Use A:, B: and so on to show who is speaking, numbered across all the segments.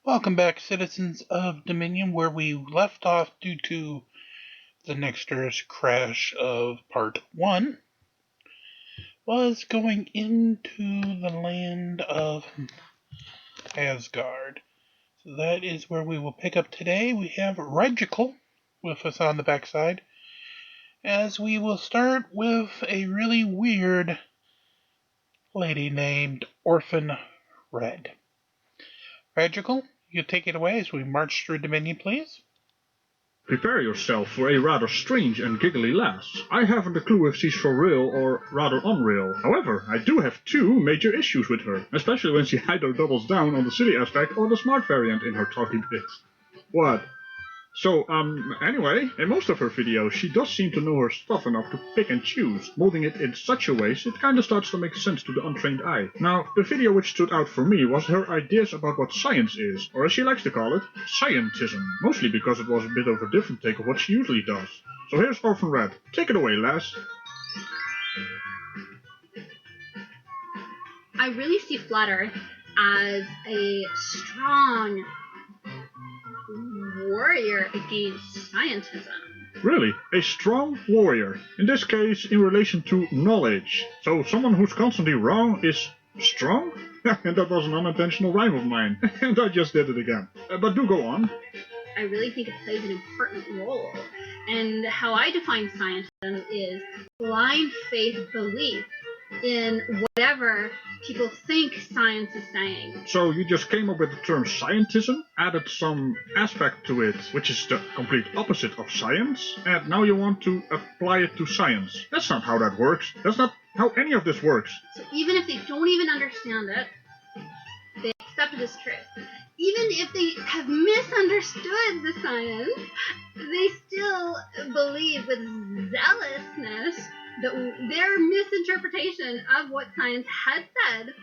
A: Welcome back, citizens of Dominion, where we left off due to the Nexter's crash of Part 1, was going into the land of Asgard. So that is where we will pick up today. We have ridiculed with us on the backside, as we will start with a really weird lady named Orphan Red. Ridiculed, you take it away as we march through Dominion, please.
B: Prepare yourself for a rather strange and giggly lass. I haven't a clue if she's for real or rather unreal. However, I do have two major issues with her, especially when she either doubles down on the silly aspect or the smart variant in her talking bits. What? So, anyway, in most of her videos, she does seem to know her stuff enough to pick and choose, molding it in such a way so it kinda starts to make sense to the untrained eye. Now, the video which stood out for me was her ideas about what science is, or as she likes to call it, scientism, mostly because it was a bit of a different take of what she usually does. So here's Orphan Red. Take it away, lass.
C: I really see Flat Earth as a strong warrior against scientism.
B: Really, a strong warrior. In this case, in relation to knowledge. So someone who's constantly wrong is strong? And that was an unintentional rhyme of mine. And I just did it again. But do go on.
C: I really think it plays an important role. And how I define scientism is blind faith belief in whatever people think science is saying.
B: So you just came up with the term scientism, added some aspect to it, which is the complete opposite of science, and now you want to apply it to science. That's not how that works. That's not how any of this works.
C: So even if they don't even understand it, they accept it as truth. Even if they have misunderstood the science, they still believe with zealousness that their misinterpretation of what science has said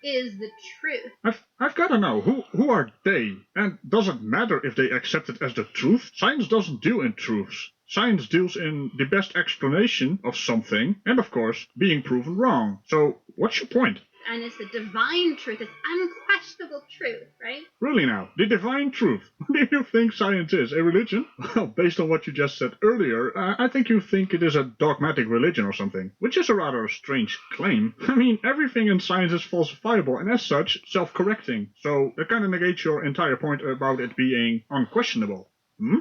C: is the truth.
B: I've got to know, who are they? And does it matter if they accept it as the truth? Science doesn't deal in truths. Science deals in the best explanation of something, and of course, being proven wrong. So, what's your point?
C: And it's the divine truth, it's unquestionable truth, right?
B: Really now, the divine truth. Do you think science is a religion? Well, based on what you just said earlier, I think you think it is a dogmatic religion or something, which is a rather strange claim. I mean, everything in science is falsifiable and as such, self-correcting. So that kind of negates your entire point about it being unquestionable.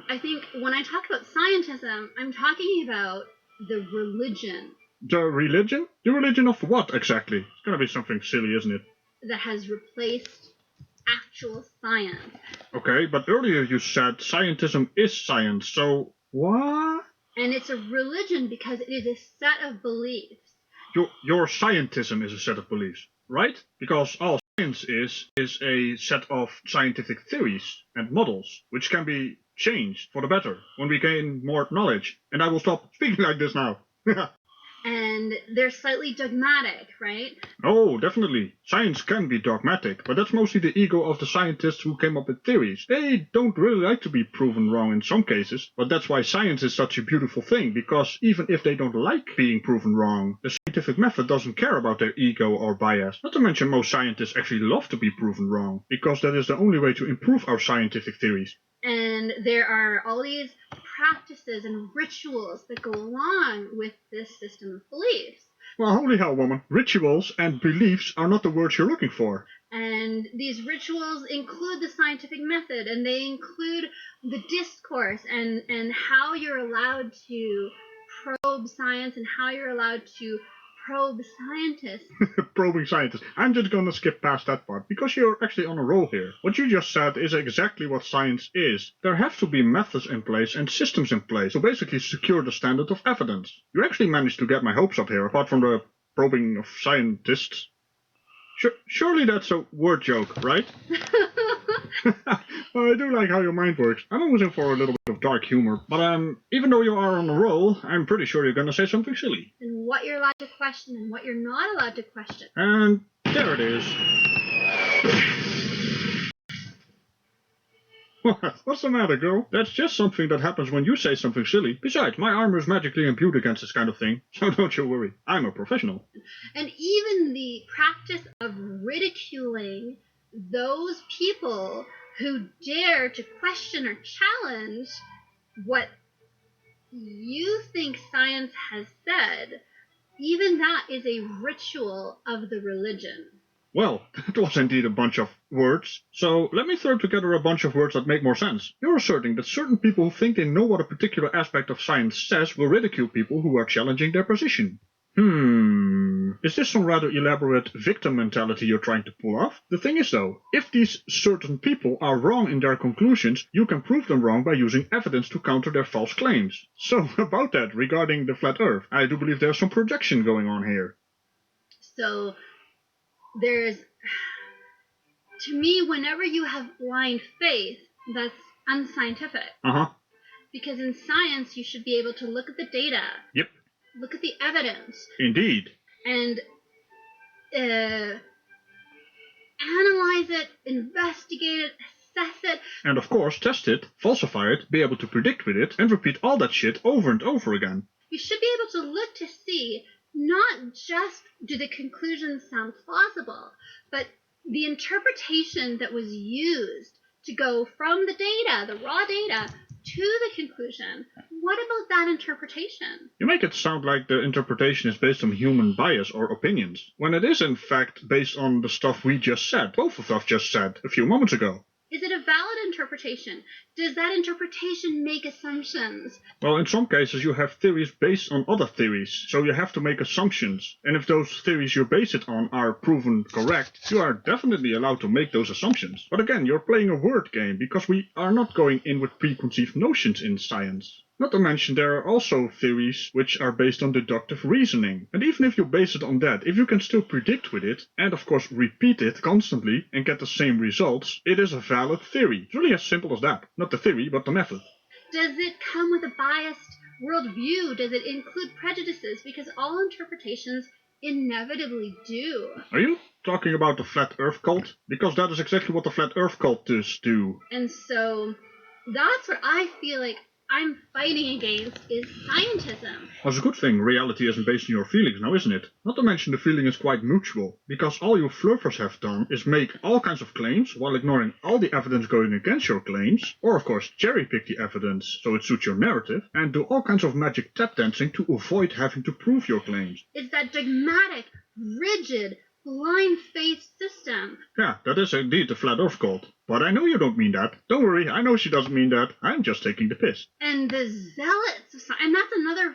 C: I think when I talk about scientism, I'm talking about the religion.
B: The religion? The religion of what exactly? It's gonna be something silly, isn't it?
C: That has replaced actual science.
B: Okay, but earlier you said scientism is science, so what?
C: And it's a religion because it is a set of beliefs.
B: Your scientism is a set of beliefs, right? Because all science is a set of scientific theories and models, which can be changed for the better when we gain more knowledge. And I will stop speaking like this now.
C: And they're slightly dogmatic, right?
B: Oh, definitely. Science can be dogmatic, but that's mostly the ego of the scientists who came up with theories. They don't really like to be proven wrong in some cases, but that's why science is such a beautiful thing, because even if they don't like being proven wrong, the scientific method doesn't care about their ego or bias. Not to mention most scientists actually love to be proven wrong, because that is the only way to improve our scientific theories.
C: And there are all these practices and rituals that go along with this system of beliefs.
B: Well, holy hell, woman. Rituals and beliefs are not the words you're looking for.
C: And these rituals include the scientific method, and they include the discourse and how you're allowed to probe science and how you're allowed to probe scientists.
B: Probing scientists. I'm just gonna skip past that part, because you're actually on a roll here. What you just said is exactly what science is. There have to be methods in place and systems in place to basically secure the standard of evidence. You actually managed to get my hopes up here, apart from the probing of scientists. Surely that's a word joke, right? Well, I do like how your mind works. I'm always in for a little bit of dark humor. But even though you are on a roll, I'm pretty sure you're gonna say something silly.
C: And what you're allowed to question and what you're not allowed to question.
B: And there it is. What's the matter, girl? That's just something that happens when you say something silly. Besides, my armor is magically imbued against this kind of thing, so don't you worry. I'm a professional.
C: And even the practice of ridiculing those people who dare to question or challenge what you think science has said, even that is a ritual of the religion.
B: Well, that was indeed a bunch of words. So let me throw together a bunch of words that make more sense. You're asserting that certain people who think they know what a particular aspect of science says will ridicule people who are challenging their position. Is this some rather elaborate victim mentality you're trying to pull off? The thing is though, if these certain people are wrong in their conclusions, you can prove them wrong by using evidence to counter their false claims. So about that, regarding the flat earth, I do believe there's some projection going on here.
C: So there's, to me, whenever you have blind faith, that's unscientific. Because in science, you should be able to look at the data.
B: Yep.
C: Look at the evidence.
B: Indeed.
C: And analyze it, investigate it, assess it.
B: And of course, test it, falsify it, be able to predict with it, and repeat all that shit over and over again.
C: You should be able to look to see not just do the conclusions sound plausible, but the interpretation that was used to go from the data, the raw data, to the conclusion. What about that interpretation?
B: You make it sound like the interpretation is based on human bias or opinions, when it is in fact based on the stuff we just said, both of us just said, a few moments ago.
C: Is it a valid interpretation? Does that interpretation make assumptions?
B: Well, in some cases you have theories based on other theories, so you have to make assumptions. And if those theories you base it on are proven correct, you are definitely allowed to make those assumptions. But again, you're playing a word game, because we are not going in with preconceived notions in science. Not to mention there are also theories which are based on deductive reasoning. And even if you base it on that, if you can still predict with it, and of course repeat it constantly and get the same results, it is a valid theory. It's really as simple as that. Not the theory, but the method.
C: Does it come with a biased worldview? Does it include prejudices? Because all interpretations inevitably do.
B: Are you talking about the Flat Earth cult? Because that is exactly what the Flat Earth cultists do.
C: And so that's what I feel like I'm fighting against is scientism.
B: That's a good thing reality isn't based on your feelings now, isn't it? Not to mention the feeling is quite mutual, because all you fluffers have done is make all kinds of claims while ignoring all the evidence going against your claims, or of course cherry pick the evidence so it suits your narrative, and do all kinds of magic tap dancing to avoid having to prove your claims.
C: It's that dogmatic, rigid, blind faith system.
B: Yeah, that is indeed the Flat Earth cult. But I know you don't mean that. Don't worry, I know she doesn't mean that. I'm just taking the piss.
C: And the zealots of science, and that's another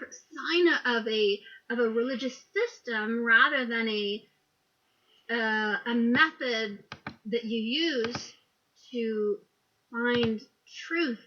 C: sign of a religious system rather than a method that you use to find truth,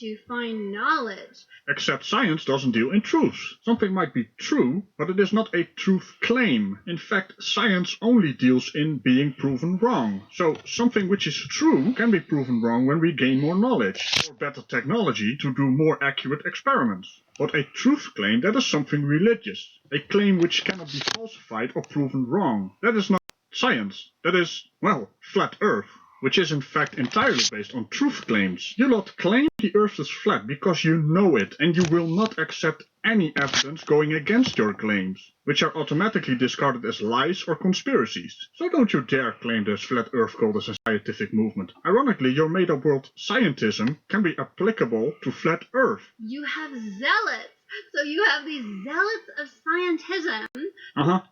C: to find knowledge.
B: Except science doesn't deal in truths. Something might be true, but it is not a truth claim. In fact, science only deals in being proven wrong. So something which is true can be proven wrong when we gain more knowledge, or better technology to do more accurate experiments. But a truth claim, that is something religious. A claim which cannot be falsified or proven wrong. That is not science. That is, well, flat Earth, which is in fact entirely based on truth claims. You lot claim the earth is flat because you know it, and you will not accept any evidence going against your claims, which are automatically discarded as lies or conspiracies. So don't you dare claim this flat earth cult as a scientific movement. Ironically, your made-up world scientism can be applicable to flat earth.
C: You have zealots. So you have these zealots of scientism.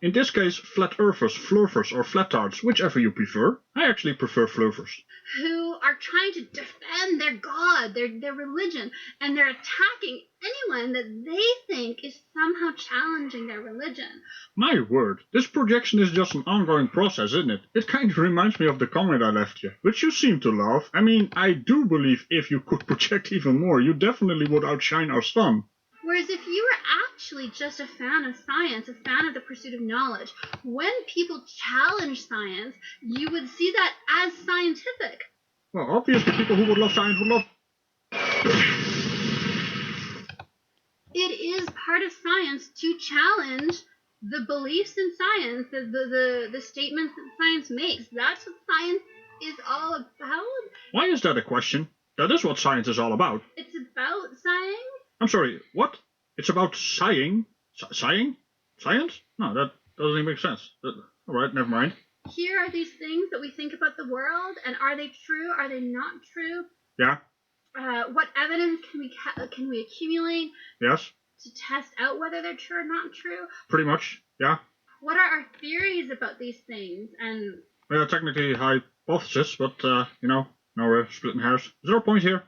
B: In this case, flat earthers, flurfers, or flatards, whichever you prefer. I actually prefer flurfers.
C: Who are trying to defend their god, their religion, and they're attacking anyone that they think is somehow challenging their religion.
B: My word, this projection is just an ongoing process, isn't it? It kind of reminds me of the comment I left you, which you seem to love. I mean, I do believe if you could project even more, you definitely would outshine our sun.
C: Whereas if you were actually just a fan of science, a fan of the pursuit of knowledge, when people challenge science, you would see that as scientific.
B: Well, obviously people who would love science would love...
C: It is part of science to challenge the beliefs in science, the statements that science makes. That's what science is all about.
B: Why is that a question? That is what science is all about.
C: It's about science?
B: I'm sorry, what? It's about sighing? Sighing? Science? No, that doesn't even make sense. Alright, never mind.
C: here are these things that we think about the world, and are they true? Are they not true?
B: Yeah.
C: What evidence can we accumulate?
B: Yes.
C: To test out whether they're true or not true?
B: Pretty much. Yeah.
C: What are our theories about these things? And
B: Well, technically hypothesis, but now we're splitting hairs. 0 point here.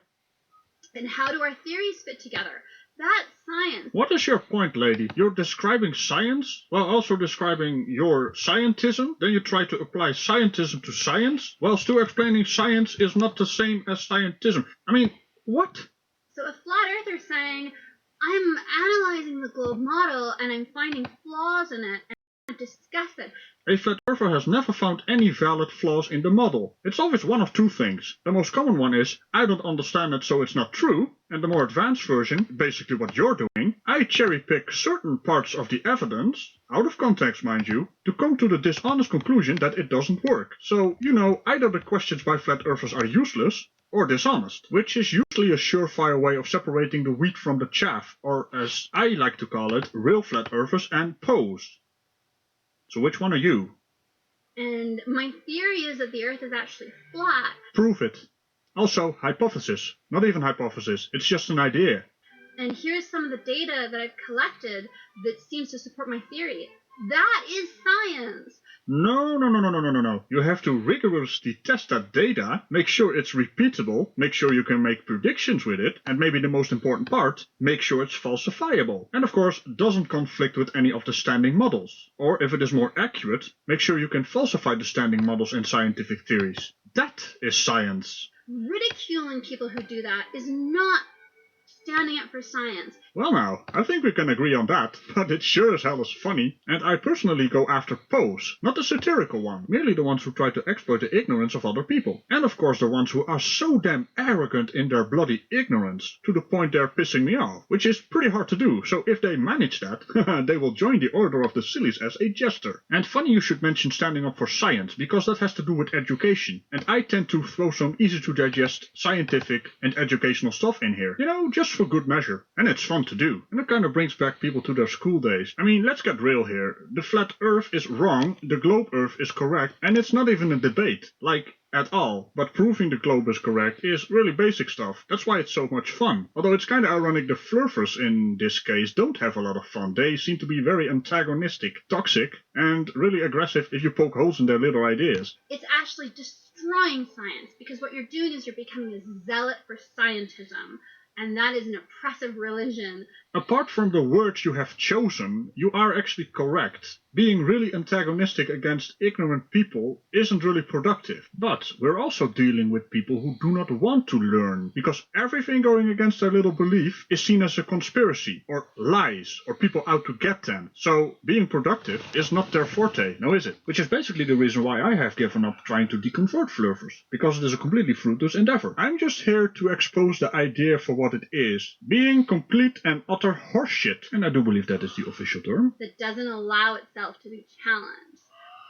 C: And how do our theories fit together? That's science.
B: What is your point, lady? You're describing science while also describing your scientism? Then you try to apply scientism to science, while still explaining science is not the same as scientism. I mean, what?
C: So a flat earther saying, I'm analyzing the globe model and I'm finding flaws in it and I want to discuss it.
B: A flat earther has never found any valid flaws in the model. It's always one of two things. The most common one is, I don't understand it so it's not true, and the more advanced version, basically what you're doing, I cherry pick certain parts of the evidence, out of context mind you, to come to the dishonest conclusion that it doesn't work. So, either the questions by flat earthers are useless, or dishonest, which is usually a surefire way of separating the wheat from the chaff, or as I like to call it, real flat earthers and pose. So which one are you?
C: And my theory is that the Earth is actually flat.
B: Prove it. Also, hypothesis. Not even hypothesis, it's just an idea.
C: And here's some of the data that I've collected that seems to support my theory. That is science!
B: No. You have to rigorously test that data, make sure it's repeatable, make sure you can make predictions with it, and maybe the most important part, make sure it's falsifiable. And of course, doesn't conflict with any of the standing models. Or if it is more accurate, make sure you can falsify the standing models in scientific theories. That is science.
C: Ridiculing people who do that is not standing up for science.
B: Well now, I think we can agree on that, but it sure as hell is funny, and I personally go after pose, not the satirical one, merely the ones who try to exploit the ignorance of other people. And of course the ones who are so damn arrogant in their bloody ignorance, to the point they're pissing me off, which is pretty hard to do, so if they manage that, they will join the Order of the Sillies as a jester. And funny you should mention standing up for science, because that has to do with education, and I tend to throw some easy to digest scientific and educational stuff in here, just for good measure, and it's fun to do, and it kind of brings back people to their school days. I mean, let's get real here. The flat earth is wrong, the globe earth is correct, and it's not even a debate, at all, but proving the globe is correct is really basic stuff. That's why it's so much fun. Although it's kinda ironic the flurfers in this case don't have a lot of fun. They seem to be very antagonistic, toxic, and really aggressive if you poke holes in their little ideas.
C: It's actually destroying science, because what you're doing is you're becoming a zealot for scientism. And that is an oppressive religion.
B: Apart from the words you have chosen, you are actually correct. Being really antagonistic against ignorant people isn't really productive. But we're also dealing with people who do not want to learn, because everything going against their little belief is seen as a conspiracy, or lies, or people out to get them. So being productive is not their forte, no is it? Which is basically the reason why I have given up trying to deconvert flurfers, because it is a completely fruitless endeavor. I'm just here to expose the idea for what it is, being complete and utter horseshit, and I do believe that is the official term.
C: That doesn't allow itself to be challenged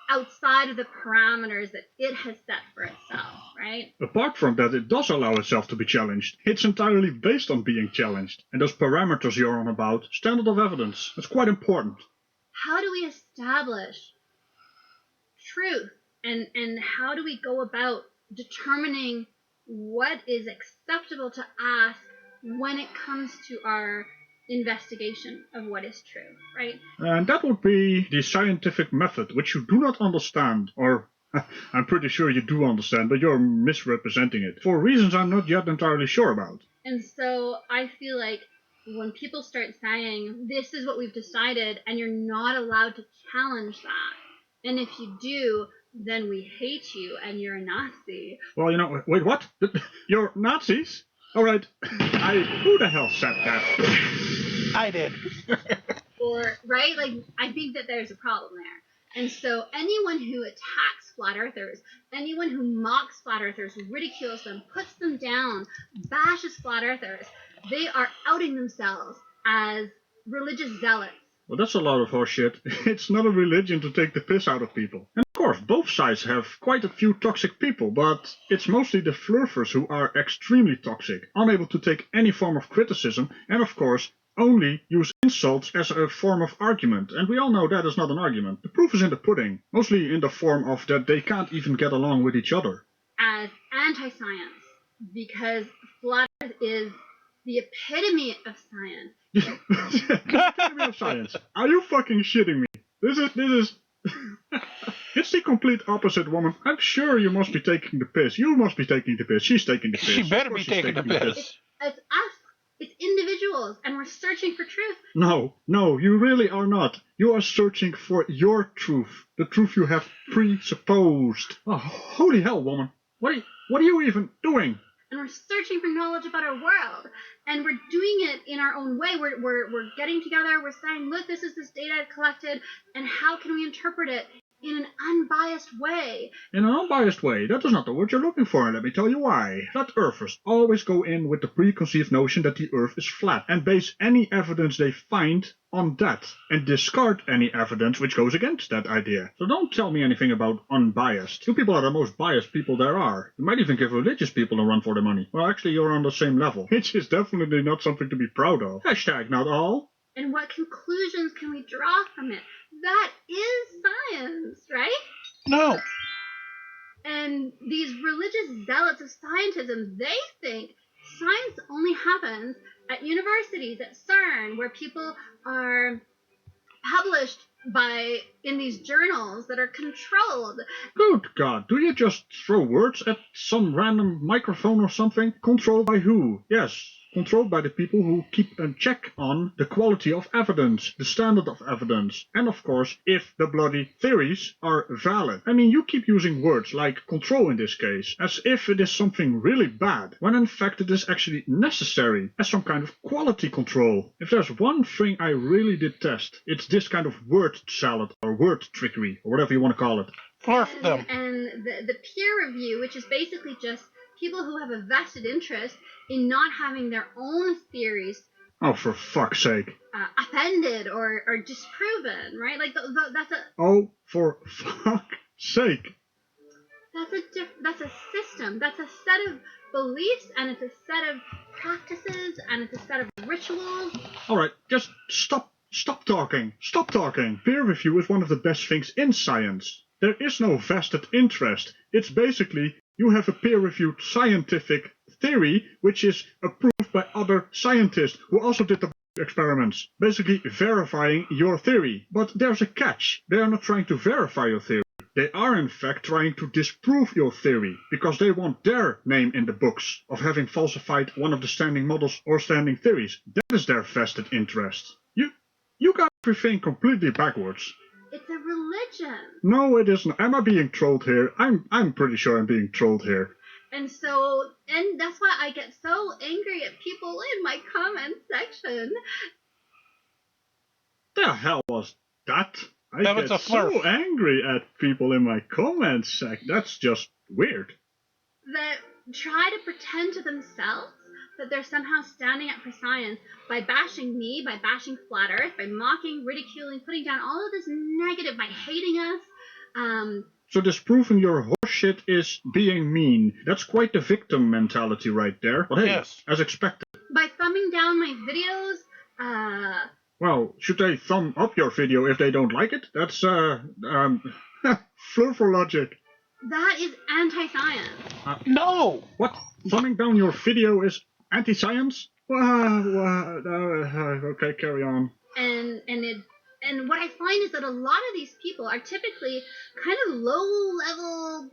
C: outside of the parameters that it has set for itself, right?
B: Apart from that, it does allow itself to be challenged. It's entirely based on being challenged. And those parameters you're on about, standard of evidence, that's quite important.
C: How do we establish truth? And how do we go about determining what is acceptable to us when it comes to our investigation of what is true, right?
B: And that would be the scientific method, which you do not understand, or I'm pretty sure you do understand, but you're misrepresenting it, for reasons I'm not yet entirely sure about.
C: And so I feel like when people start saying, this is what we've decided, and you're not allowed to challenge that, and if you do, then we hate you, and you're a Nazi.
B: Well, wait, what? You're Nazis? Alright, who the hell said that?
A: I did.
C: Right? I think that there's a problem there. And so anyone who attacks flat earthers, anyone who mocks flat earthers, ridicules them, puts them down, bashes flat earthers, they are outing themselves as religious zealots.
B: Well, that's a lot of horseshit. It's not a religion to take the piss out of people. And of course, both sides have quite a few toxic people, but it's mostly the flurfers who are extremely toxic, unable to take any form of criticism, and of course, only use insults as a form of argument, and we all know that is not an argument. The proof is in the pudding, mostly in the form of that they can't even get along with each other.
C: As anti-science, because flat Earth is the epitome of science.
B: Epitome of science. Are you fucking shitting me? This is... It's the complete opposite, woman. I'm sure you must be taking the piss. You must be taking the piss. She's taking the piss.
A: She better be taking the piss.
C: It's us. It's individuals, and we're searching for truth.
B: No, you really are not. You are searching for your truth. The truth you have presupposed. Oh, holy hell, woman. What are you even doing?
C: And we're searching for knowledge about our world. And we're doing it in our own way. We're getting together. We're saying, look, this is this data I've collected, and how can we interpret it in an unbiased way?
B: In an unbiased way? That is not the word you're looking for, and let me tell you why. Flat earthers always go in with the preconceived notion that the earth is flat, and base any evidence they find on that, and discard any evidence which goes against that idea. So don't tell me anything about unbiased. You people are the most biased people there are. You might even give religious people a run for their money. Well, actually, you're on the same level, which is definitely not something to be proud of. Hashtag not all.
C: And what conclusions can we draw from it? That is science, right?
A: No.
C: And these religious zealots of scientism, they think science only happens at universities, at CERN, where people are published in these journals that are controlled.
B: Good God, do you just throw words at some random microphone or something? Controlled by who? Yes, controlled by the people who keep a check on the quality of evidence, the standard of evidence, and of course, if the bloody theories are valid. I mean, you keep using words like control in this case, as if it is something really bad, when in fact it is actually necessary as some kind of quality control. If there's one thing I really detest, it's this kind of word salad or word trickery, or whatever you want to call it.
A: Fluff them.
C: And the peer review, which is basically just people who have a vested interest in not having their own theories
B: Oh, for fuck's sake.
C: Upended or disproven, right? Like that's a...
B: Oh, for fuck's sake.
C: That's a system. That's a set of beliefs, and it's a set of practices, and it's a set of rituals.
B: Alright, just stop talking. Stop talking. Peer review is one of the best things in science. There is no vested interest. It's basically you have a peer-reviewed scientific theory which is approved by other scientists who also did the experiments, basically verifying your theory. But there's a catch. They are not trying to verify your theory. They are in fact trying to disprove your theory, because they want their name in the books of having falsified one of the standing models or standing theories. That is their vested interest. You got everything completely backwards.
C: It's a religion.
B: No, it isn't. Am I being trolled here? I'm pretty sure I'm being trolled here.
C: And that's why I get so angry at people in my comment section.
B: The hell was that?
A: That was
B: get
A: a flirt.
B: so angry at people in my comment section. That's just weird.
C: That try to pretend to themselves that they're somehow standing up for science by bashing me, by bashing Flat Earth, by mocking, ridiculing, putting down all of this negative, by hating us.
B: So disproving your horseshit is being mean. That's quite the victim mentality right there. But hey,
A: yes,
B: as expected.
C: By thumbing down my videos,
B: Well, should they thumb up your video if they don't like it? That's, flurful logic.
C: that is anti-science.
A: no.
B: What? Thumbing down your video is anti-science? Okay, carry on.
C: And what I find is that a lot of these people are typically kind of low-level,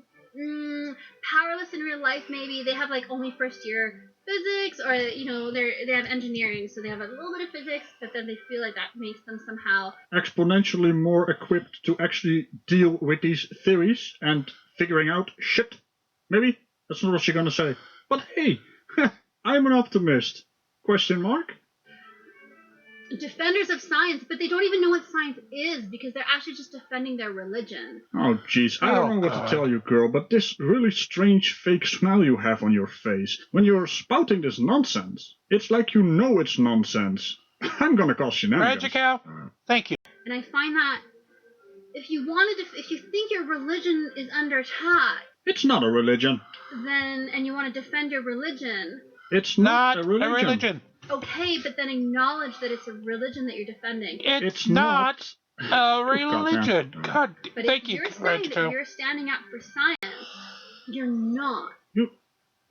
C: powerless in real life. Maybe they have like only first-year physics, or they have engineering, so they have a little bit of physics, but then they feel like that makes them somehow
B: exponentially more equipped to actually deal with these theories and figuring out shit. Maybe that's not what you're gonna say. But hey, I'm an optimist. Question mark?
C: defenders of science, but they don't even know what science is because they're actually just defending their religion.
B: Oh, jeez, I don't know what to tell you, girl, but this really strange fake smile you have on your face when you're spouting this nonsense, it's like you know it's nonsense. I'm gonna call shenanigans.
A: Rajical, thank you.
C: And I find that if you think your religion is under attack,
B: it's not a religion.
C: And you want to defend your religion,
B: it's not a
A: a religion.
C: Okay, but then acknowledge that it's a religion that you're defending.
A: It's not a religion. God,
C: But
A: thank
C: if
A: you,
C: you're saying that
A: Rachel.
C: you're standing up for science, you're not.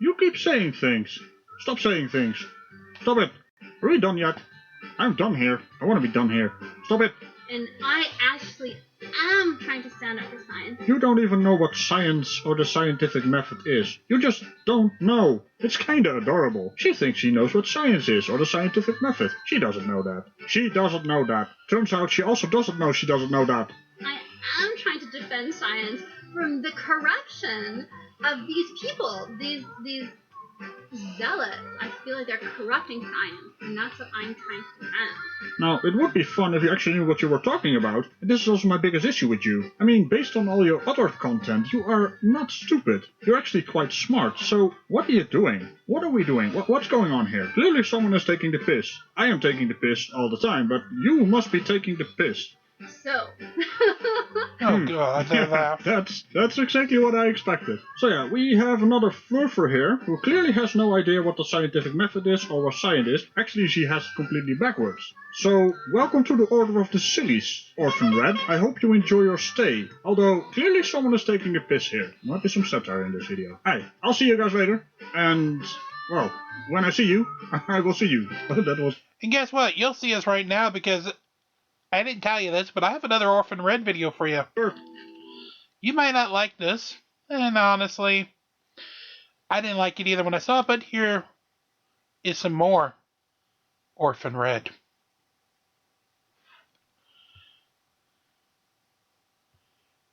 B: You keep saying things. Stop saying things. Stop it. Are we done yet? I'm done here. I want to be done here. Stop it.
C: And I actually am trying to stand up for science.
B: You don't even know what science or the scientific method is. You just don't know. It's kinda adorable. She thinks she knows what science is or the scientific method. She doesn't know that. She doesn't know that. Turns out she also doesn't know she doesn't know that.
C: I am trying to defend science from the corruption of these people, these zealots. I feel like they're corrupting science, and that's what I'm trying to defend.
B: Now, it would be fun if you actually knew what you were talking about, and this is also my biggest issue with you. I mean, based on all your other content, you are not stupid. You're actually quite smart, so what are you doing? What are we doing? What's going on here? Clearly someone is taking the piss. I am taking the piss all the time, but you must be taking the piss.
C: So.
A: Oh God, that laugh.
B: That's exactly what I expected. So yeah, we have another flurfer here, who clearly has no idea what the scientific method is or what science is. Actually, she has it completely backwards. So, welcome to the Order of the Sillies, Orphan Red. I hope you enjoy your stay. Although, clearly someone is taking the piss here. There might be some satire in this video. Hey, I'll see you guys later. And, well, when I see you, I will see you. That was...
A: And guess what? You'll see us right now because I didn't tell you this, but I have another Orphan Red video for you.
B: Sure.
A: You might not like this, and honestly, I didn't like it either when I saw it, but here is some more Orphan Red.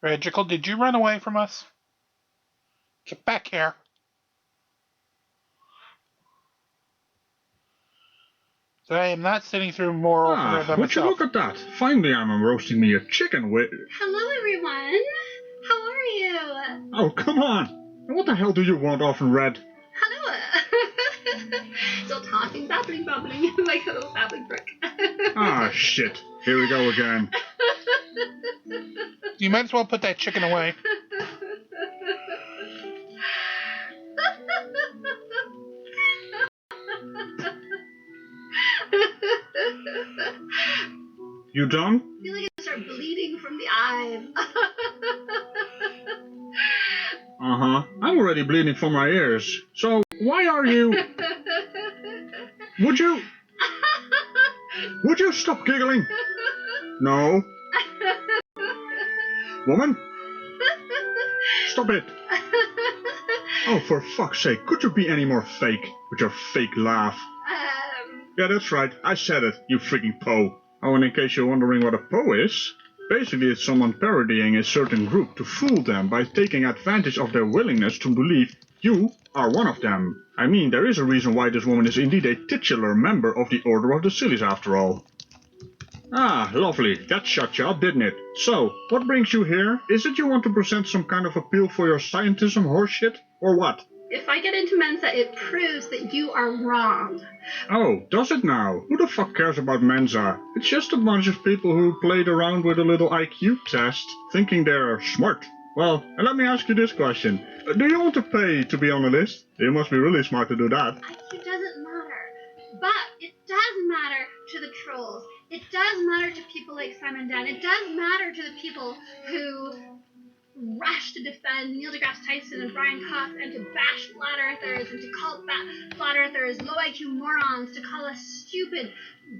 A: Regical, did you run away from us? Get back here. So I am not sitting through more Orphan Red by
B: would you
A: myself.
B: look at that? Finally I'm roasting me a chicken with...
C: Hello, everyone. How are you?
B: Oh, come on. And what the hell do you want, Orphan Red?
C: Hello. Still talking, babbling, like a little babbling brook.
B: Ah, shit. Here we go again.
A: You might as well put that chicken away.
B: You done?
C: I feel like I start bleeding from the eyes.
B: Uh-huh. I'm already bleeding from my ears. So, why are you... Would you stop giggling? No. Woman? Stop it. Oh, for fuck's sake, could you be any more fake with your fake laugh? Yeah, that's right. I said it, you freaking po. Oh, and in case you're wondering what a po is, basically it's someone parodying a certain group to fool them by taking advantage of their willingness to believe you are one of them. I mean, there is a reason why this woman is indeed a titular member of the Order of the Sillies after all. Ah, lovely. That shut you up, didn't it? So, what brings you here? Is it you want to present some kind of appeal for your scientism horseshit? Or what?
C: If I get into Mensa, it proves that you are wrong.
B: Oh, does it now? Who the fuck cares about Mensa? It's just a bunch of people who played around with a little IQ test, thinking they're smart. Well, and let me ask you this question. Do you want to pay to be on the list? You must be really smart to do that.
C: IQ doesn't matter. But it does matter to the trolls. It does matter to people like Simon Dan. It does matter to the people who rush to defend Neil deGrasse Tyson and Brian Cox and to bash flat earthers and to call flat earthers low IQ morons, to call us stupid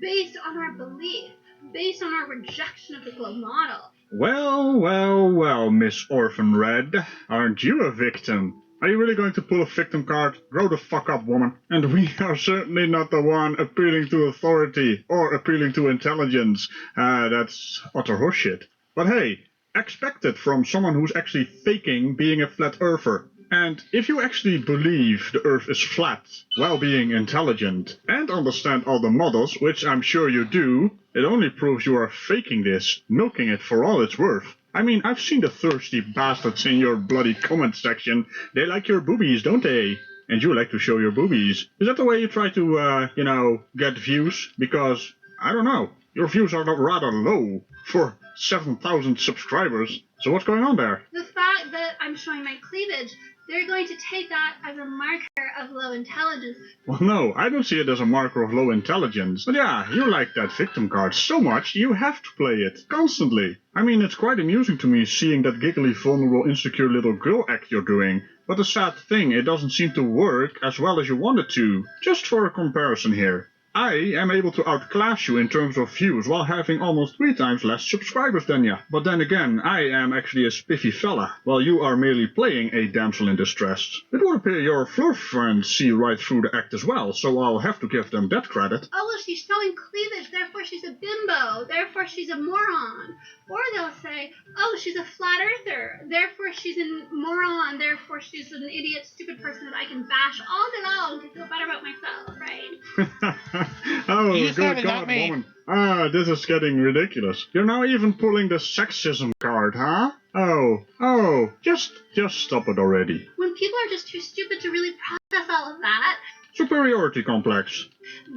C: based on our belief, based on our rejection of the globe model.
B: Well, Miss Orphan Red. Aren't you a victim? Are you really going to pull a victim card? Grow the fuck up, woman. And we are certainly not the one appealing to authority or appealing to intelligence. That's utter horseshit. But hey, expect it from someone who's actually faking being a flat earther. And if you actually believe the earth is flat, while being intelligent, and understand all the models, which I'm sure you do, it only proves you are faking this, milking it for all it's worth. I mean, I've seen the thirsty bastards in your bloody comment section. They like your boobies, don't they? And you like to show your boobies. Is that the way you try to, get views? Because, I don't know, your views are rather low for 7,000 subscribers. So what's going on there?
C: The fact that I'm showing my cleavage they're going to take that as a marker of low intelligence.
B: Well, no, I don't see it as a marker of low intelligence. But yeah, you like that victim card so much, you have to play it, constantly. I mean, it's quite amusing to me seeing that giggly, vulnerable, insecure little girl act you're doing. But the sad thing, it doesn't seem to work as well as you want it to. Just for a comparison here. I am able to outclass you in terms of views while having almost 3 times less subscribers than you. But then again, I am actually a spiffy fella, while you are merely playing a damsel in distress. It would appear your flirt friends see right through the act as well, so I'll have to give them that credit.
C: Oh, well, she's showing cleavage, therefore she's a bimbo, therefore she's a moron. Or they'll say, oh, she's a flat earther, therefore she's a moron, therefore she's an idiot, stupid person that I can bash all day long to feel better about myself, right?
B: Oh,
A: You said
B: good
A: it,
B: God,
A: not me.
B: woman. Ah, this is getting ridiculous. You're now even pulling the sexism card, huh? Oh, just stop it already.
C: When people are just too stupid to really process all of that,
B: Superiority complex.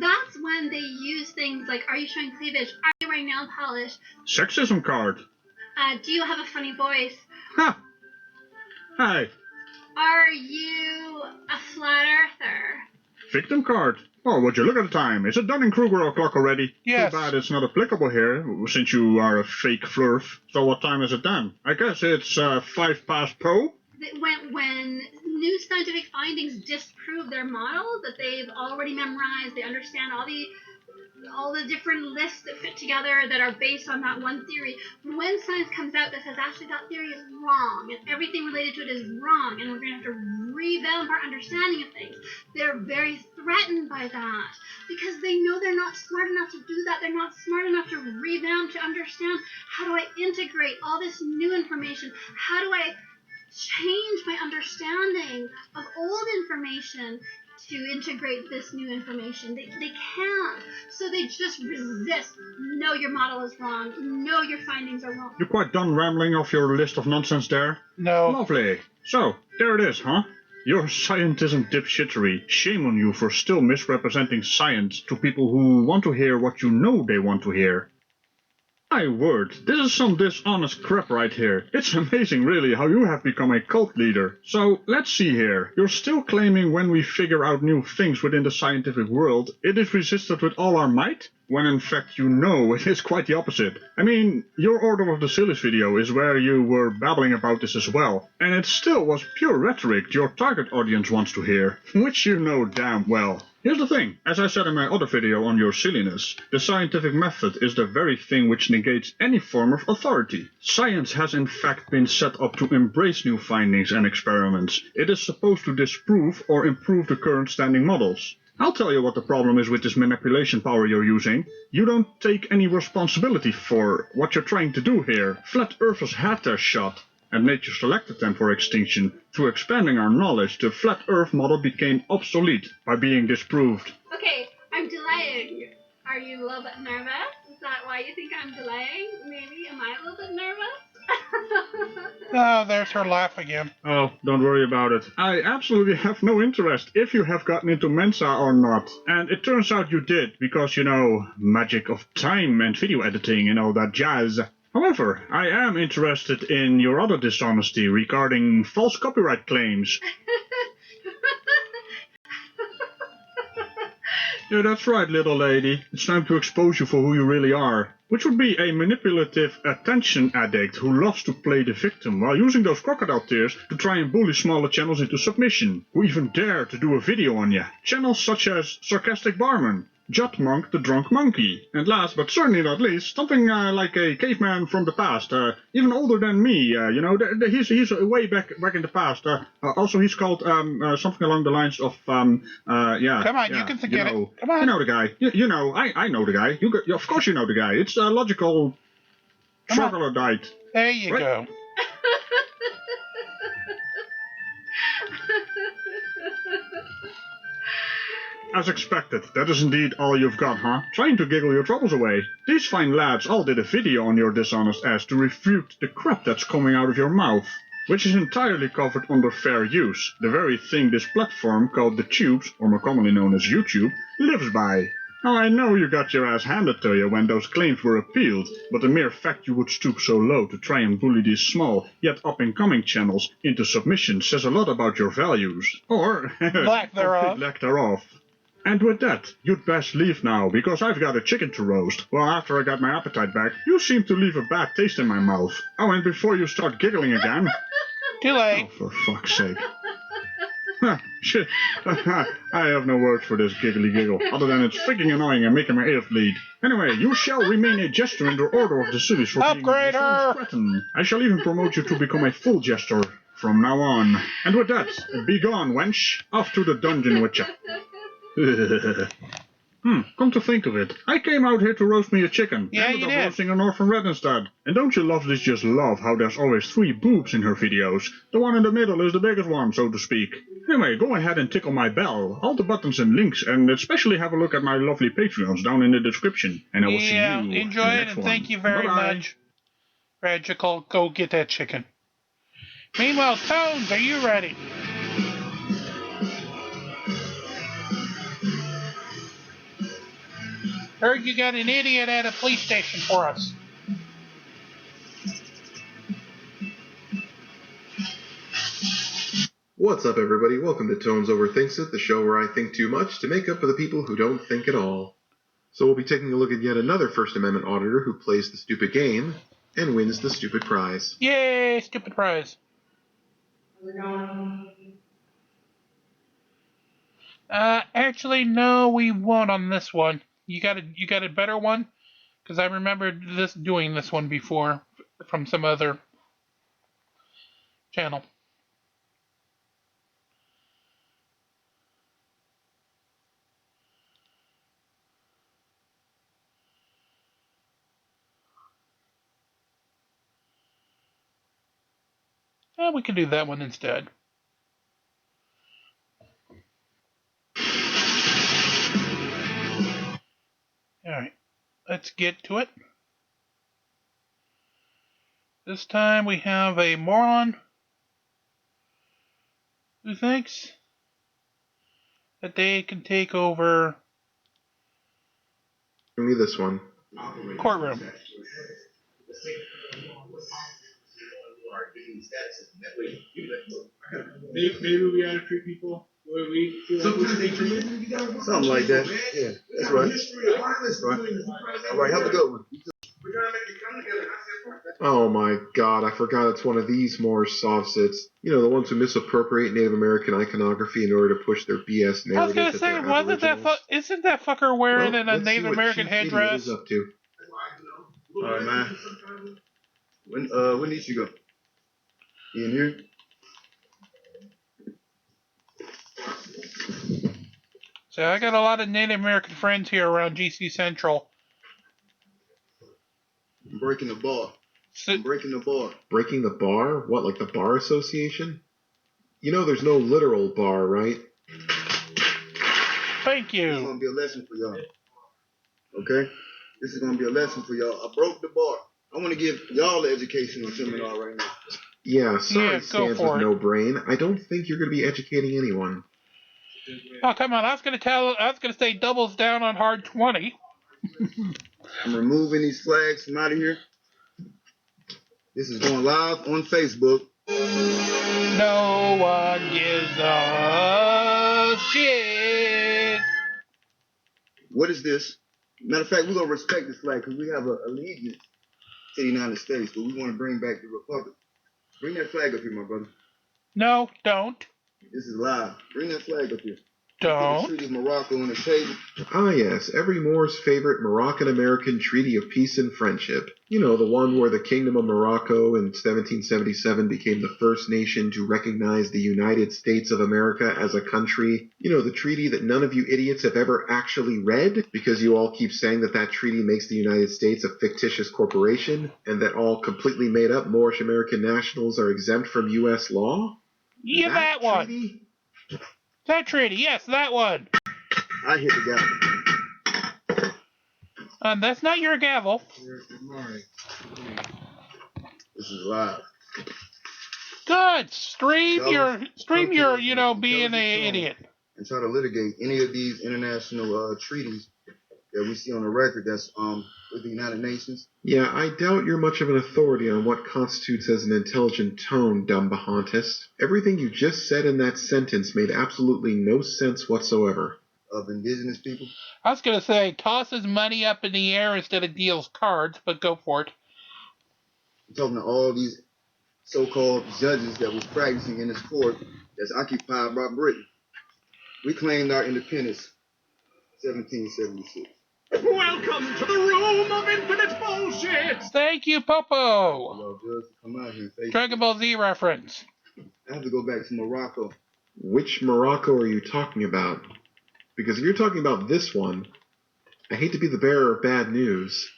C: that's when they use things like, are you showing cleavage? Are you wearing nail polish?
B: Sexism card.
C: Do you have a funny voice?
B: Ha! Hey,
C: Are you a flat earther?
B: victim card. Oh, would you look at the time? Is it Dunning-Kruger o'clock already?
A: Yes.
B: Too bad it's not applicable here, since you are a fake flurf. So what time is it then? I guess it's 5 past po?
C: When new scientific findings disprove their model that they've already memorized, they understand all the different lists that fit together that are based on that one theory. When science comes out that says actually that theory is wrong and everything related to it is wrong and we're going to have to revamp our understanding of things, they're very threatened by that because they know they're not smart enough to do that. They're not smart enough to revamp, to understand how do I integrate all this new information? How do I change my understanding of old information to integrate this new information? They can't. So they just resist. No, your model is wrong. No, your findings are wrong.
B: You're quite done rambling off your list of nonsense there?
A: No.
B: Lovely. So, there it is, huh? Your scientism dipshittery. Shame on you for still misrepresenting science to people who want to hear what you know they want to hear. My word, this is some dishonest crap right here. It's amazing really how you have become a cult leader. So, let's see here. You're still claiming when we figure out new things within the scientific world, it is resisted with all our might? When in fact you know it is quite the opposite. I mean, your Order of the Sillies video is where you were babbling about this as well. And it still was pure rhetoric your target audience wants to hear. Which you know damn well. Here's the thing, as I said in my other video on your silliness, the scientific method is the very thing which negates any form of authority. Science has in fact been set up to embrace new findings and experiments. It is supposed to disprove or improve the current standing models. I'll tell you what the problem is with this manipulation power you're using. You don't take any responsibility for what you're trying to do here. Flat Earthers had their shot, and nature selected them for extinction. Through expanding our knowledge, the Flat Earth model became obsolete by being disproved.
C: Okay, I'm delaying. Are you a little bit nervous? Is that why you think I'm delaying? Maybe. Am I a little bit nervous?
A: Oh, there's her laugh again.
B: Oh, don't worry about it. I absolutely have no interest if you have gotten into Mensa or not. And it turns out you did, because, you know, magic of time and video editing and all that jazz. However, I am interested in your other dishonesty regarding false copyright claims. Yeah, that's right, little lady. It's time to expose you for who you really are. Which would be a manipulative attention addict who loves to play the victim while using those crocodile tears to try and bully smaller channels into submission. Who even dare to do a video on you. Channels such as Sarcastic Barman, Jot Monk the Drunk Monkey, and last but certainly not least, something like a caveman from the past, even older than me, you know, he's way back in the past. Also he's called something along the lines of, yeah.
A: Come on,
B: yeah,
A: you can forget
B: you know,
A: it. Come on.
B: You know the guy. You know, I know the guy. Of course you know the guy. It's a logical troglodyte.
A: There you
B: Right.
A: go.
B: As expected, that is indeed all you've got, huh? Trying to giggle your troubles away. These fine lads all did a video on your dishonest ass to refute the crap that's coming out of your mouth, which is entirely covered under fair use, the very thing this platform called the Tubes, or more commonly known as YouTube, lives by. Now, I know you got your ass handed to you when those claims were appealed, but the mere fact you would stoop so low to try and bully these small, yet up-and-coming channels into submission says a lot about your values. Or,
A: Lack thereof.
B: complete lack thereof. And with that, you'd best leave now, because I've got a chicken to roast. Well, after I got my appetite back, you seem to leave a bad taste in my mouth. Oh, and before you start giggling again...
A: Too late.
B: Oh, for fuck's sake. Shit. I have no words for this giggly giggle, other than it's freaking annoying and making my ears bleed. Anyway, you shall remain a jester in the order of the cities for
A: Upgrade
B: being
A: her!
B: threatened. I shall even promote you to become a full jester from now on. And with that, be gone, wench. Off to the dungeon with ya. Come to think of it, I came out here to roast me a chicken.
A: Yeah,
B: Ended
A: you
B: up
A: did.
B: roasting an orphan rat instead. And don't you lovelies just love how there's always 3 boobs in her videos? The one in the middle is the biggest one, so to speak. Anyway, go ahead and tickle my bell, all the buttons and links, and especially have a look at my lovely Patreons down in the description. And I will see you
A: Enjoy
B: in the
A: it,
B: next
A: and
B: one.
A: thank you very
B: Bye-bye.
A: much. Radical, go get that chicken. Meanwhile, Tones, are you ready? Heard you got an idiot at a police station for us.
D: What's up, everybody? Welcome to Tones Overthinks It, the show where I think too much to make up for the people who don't think at all. So we'll be taking a look at yet another First Amendment auditor who plays the stupid game and wins the stupid prize.
A: Yay, stupid prize. Actually, no, we won't on this one. You got a better one? Because I remember doing this one before from some other channel. Yeah, we can do that one instead. Alright, let's get to it. This time we have a moron who thinks that they can take over
D: Give me this one.
A: courtroom.
B: Maybe we ought to treat people where we feel like we treated.
E: Something like that. Yeah, that's right. That's right. All right, have a good one.
D: Oh my god, I forgot it's one of these more softsits. You know, the ones who misappropriate Native American iconography in order to push their BS narrative.
A: I was gonna say, isn't that fucker wearing a Native American headdress?
D: Is up to.
E: All right, man. When did you go? You in here?
A: So I got a lot of Native American friends here around GC Central.
E: I'm breaking the bar.
A: So,
E: I'm breaking the bar.
D: Breaking the bar? What, like the bar association? You know there's no literal bar, right?
A: thank
E: This is
A: you.
E: gonna be a lesson for y'all. Okay? This is gonna be a lesson for y'all. I broke the bar. I want to give y'all the educational seminar right now.
D: Yeah, sorry,
A: Yeah, go
D: stands
A: for
D: with
A: it.
D: no brain. I don't think you're going to be educating anyone.
A: Oh, come on. I was gonna say doubles down on hard 20.
E: I'm removing these flags from out of here. This is going live on Facebook.
A: No one gives a shit.
E: What is this? Matter of fact, we're gonna respect this flag because we have an allegiance to the United States, but we want to bring back the Republic. Bring that flag up here, my brother.
A: No, don't.
E: This is live. Bring that flag up here.
A: Don't.
E: Treaty of Morocco on the table.
D: Ah, yes, every Moor's favorite Moroccan-American Treaty of Peace and Friendship. You know, the one where the Kingdom of Morocco in 1777 became the first nation to recognize the United States of America as a country. You know, the treaty that none of you idiots have ever actually read, because you all keep saying that that treaty makes the United States a fictitious corporation, and that all completely made-up Moorish American nationals are exempt from U.S. law?
A: Yeah, that one.
D: Treaty?
A: That treaty, yes, that one.
E: I hit the gavel.
A: That's not your gavel.
E: This is live.
A: Good. Stream your, being an idiot.
E: And try to litigate any of these international treaties that we see on the record that's with the United Nations.
D: Yeah, I doubt you're much of an authority on what constitutes as an intelligent tone, dumb Bahantist. Everything you just said in that sentence made absolutely no sense whatsoever.
E: Of indigenous people.
A: I was going to say, tosses money up in the air instead of deals cards, but go for it.
E: I'm talking to all these so-called judges that was practicing in this court that's occupied by Britain. We claimed our independence 1776.
B: Welcome to the room of infinite bullshit!
A: Thank you, Popo.
E: Well, Judge, come out here and face
A: Dragon Ball Z reference.
E: I have to go back to Morocco.
D: Which Morocco are you talking about? Because if you're talking about this one, I hate to be the bearer of bad news.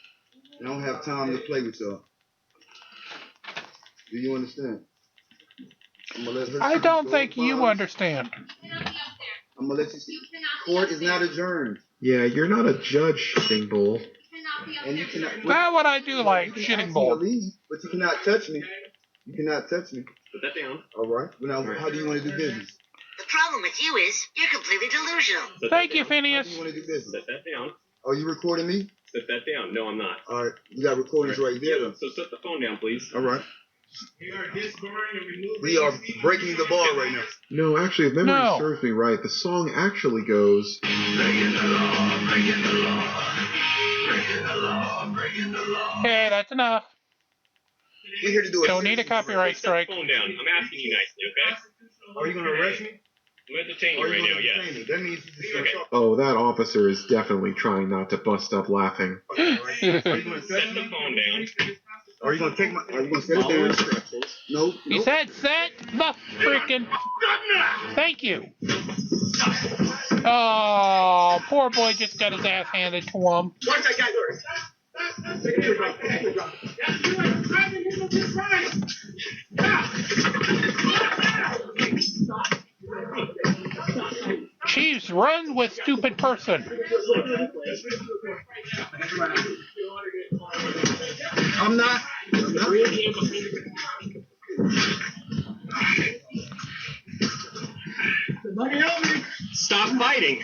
E: I don't have time to play with y'all. Do you understand? I'm gonna let her
A: I don't think you understand.
E: I'm gonna let you see. Court is not adjourned.
D: Yeah, you're not a judge, shitting bull.
E: And you cannot.
A: That what I do like,
E: you can
A: shitting
E: ask me to
A: bull.
E: leave, but you cannot touch me. You cannot touch me.
B: Put that down.
E: All right. Well, now, how do you want to do business?
F: The problem with you is you're completely delusional.
A: Thank you,
E: How do
A: Phineas.
E: you want to do business?
B: Set that down.
E: Are you recording me?
B: Set that down. No, I'm not.
E: All right. You got recordings right there.
B: Yeah, so set the phone down, please.
E: All right. We are breaking the bar right now.
D: No, actually, if memory
A: No.
D: serves me right, the song actually goes...
G: Breaking the law, breaking the law, breaking the law, breaking the law.
A: Okay, that's enough.
E: We're here to do a
A: Don't need a copyright
B: Set
A: strike.
B: the phone down. I'm asking you nicely, okay?
E: Are you going to arrest me?
B: I'm going to detain you
E: Are you
B: right
E: going
B: now,
E: to
B: yes.
E: detain me? That means you
B: Okay.
E: just
D: Oh, that officer is definitely trying not to bust up laughing.
E: Are you going to
B: Set the phone down.
E: Are you going to take my? Are you going to set it
B: Follow
E: down?
B: instructions.
E: No.
A: He
E: Nope.
A: said set the freaking... Thank you. Oh, poor boy just got his ass handed to him.
G: Watch that guy, Doris. Take a drink. Take a drink. Yes, you are driving him with his right.
A: Chiefs, run with stupid person.
E: I'm not.
G: Somebody help me.
B: Stop fighting.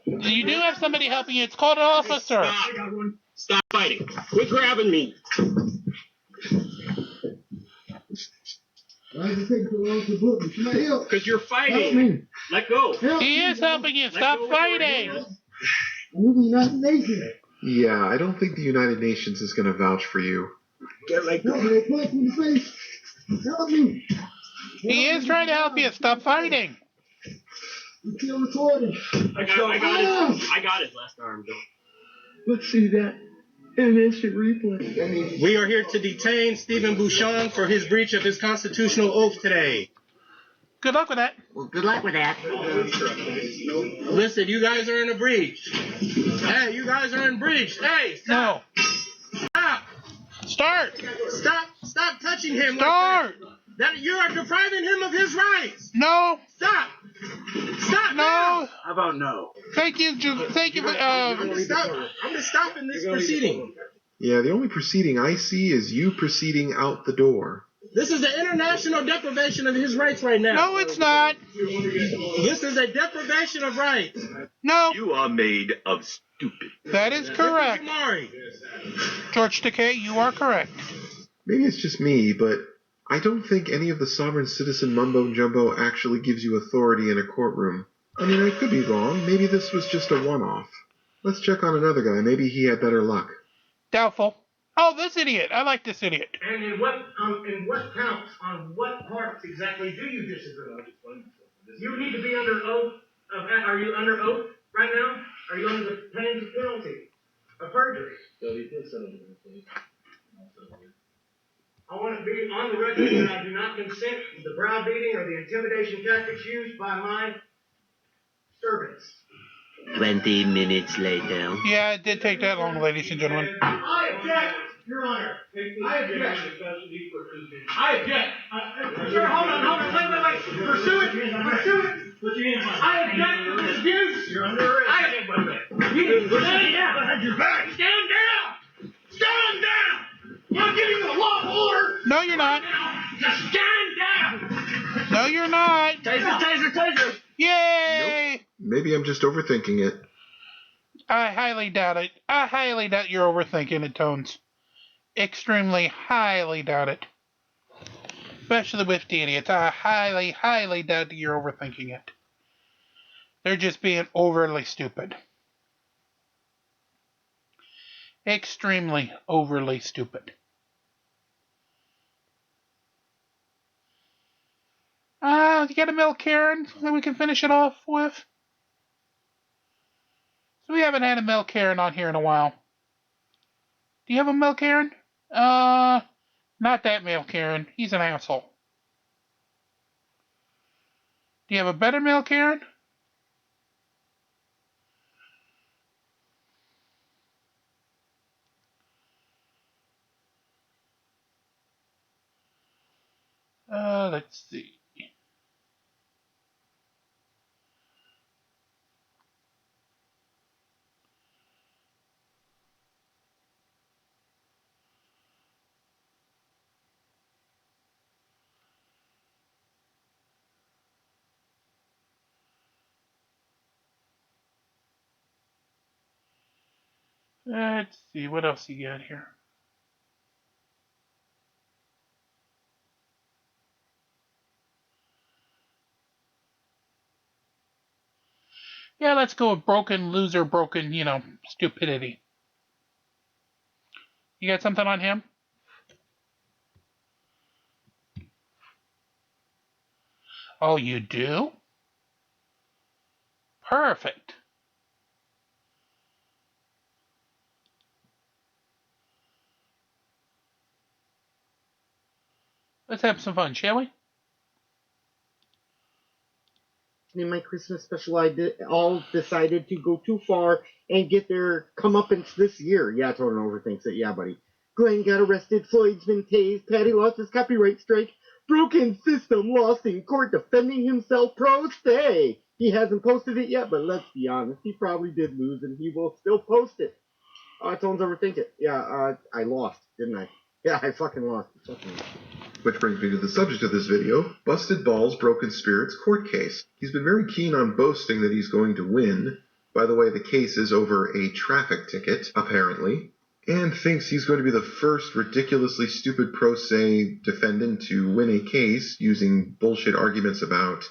A: You do have somebody helping you. It's called an officer.
B: Stop fighting. Quit grabbing me.
E: Why is it taking so long to book me? Somebody help.
B: Because you're
E: Help
B: fighting.
E: me.
B: Let go.
E: Help
A: He
E: me.
A: is helping you. Stop fighting.
E: I'm with the United Nations.
D: Yeah, I don't think the United Nations is going to vouch for you.
E: Help me. They punch me in the face. Help me.
A: He is trying to help you. Stop fighting.
E: I'm still recording.
B: I got his last arm, Bill.
E: Let's see that. An instant replay. That means
H: We are here to detain Stephen Bouchon for his breach of his constitutional oath today.
A: Good luck with that.
F: Well, good luck with that.
H: Listen, you guys are in a breach. Hey, you guys are in breach. Hey, stop.
A: No.
H: Stop.
A: Start.
H: Stop touching him.
A: Start.
H: Like that. You are depriving him of his rights.
A: No.
H: Stop. Stop
A: No.
H: now. How about no?
A: Thank you. Thank you.
H: I'm just stopping this proceeding.
D: Yeah, the only proceeding I see is you proceeding out the door.
H: This is an international deprivation of his rights right now.
A: No, it's not.
H: This is a deprivation of rights.
A: No.
G: You are made of stupid.
A: That is correct.
H: Jamari.
A: George Takei, you are correct.
D: Maybe it's just me, but I don't think any of the sovereign citizen mumbo-jumbo actually gives you authority in a courtroom. I mean, I could be wrong. Maybe this was just a one-off. Let's check on another guy. Maybe he had better luck.
A: Doubtful. Oh, this idiot. I like this idiot.
I: And in what counts, on what parts exactly do you disagree? You need to be under oath. Are you under oath right now? Are you under the penalty of perjury? I want to be on the record that I do not consent to the browbeating or the intimidation tactics used by my servants.
F: 20 minutes later.
A: Yeah, it did take that long, ladies and gentlemen.
I: I object, Your Honor. I object. I object. Sir, hold on. Wait. Pursue it. I object to this abuse. You're under arrest. You stand down. Behind your back. Stand down. I'm giving you a lawful order.
A: No, you're not.
I: Just stand down.
A: No, you're not.
I: Taser.
A: Yay!
D: Maybe I'm just overthinking it.
A: I highly doubt it. I highly doubt you're overthinking it, Tones. Extremely highly doubt it. Especially with the idiots. I highly, highly doubt that you're overthinking it. They're just being overly stupid. Extremely overly stupid. You got a milk, Karen, that we can finish it off with? So we haven't had a milk Karen on here in a while. Do you have a milk Karen? Not that male Karen. He's an asshole. Do you have a better male Karen? Let's see. Let's see, what else you got here? Yeah, let's go with broken loser, broken, stupidity. You got something on him? Oh, you do? Perfect. Let's have some fun, shall we?
J: In my Christmas special, all decided to go too far and get their comeuppance this year. Yeah, Torrin overthinks it. Yeah, buddy. Glenn got arrested. Floyd's been tased. Patty lost his copyright strike. Broken system lost in court defending himself pro se. He hasn't posted it yet, but let's be honest, he probably did lose, and he will still post it. Torrin's overthink it. Yeah, I lost, didn't I? Yeah, I fucking lost.
D: Which brings me to the subject of this video, Busted Balls Broken Spirits court case. He's been very keen on boasting that he's going to win. By the way, the case is over a traffic ticket, apparently, and thinks he's going to be the first ridiculously stupid pro se defendant to win a case using bullshit arguments about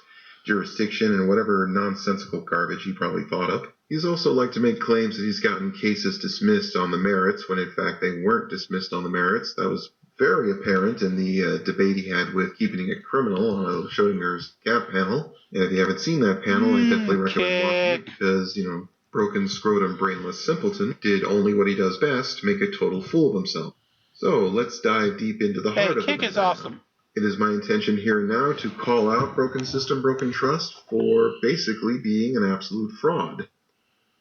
D: jurisdiction and whatever nonsensical garbage he probably thought up. He's also liked to make claims that he's gotten cases dismissed on the merits when in fact they weren't dismissed on the merits. That was very apparent in the debate he had with Keeping It Criminal on a Schrodinger's Cat panel. And if you haven't seen that panel, I definitely recommend watching it because, broken scrotum brainless simpleton did only what he does best, make a total fool of himself. So let's dive deep into the heart of the matter.
A: Kick is awesome.
D: It is my intention here and now to call out Broken System, Broken Trust for basically being an absolute fraud.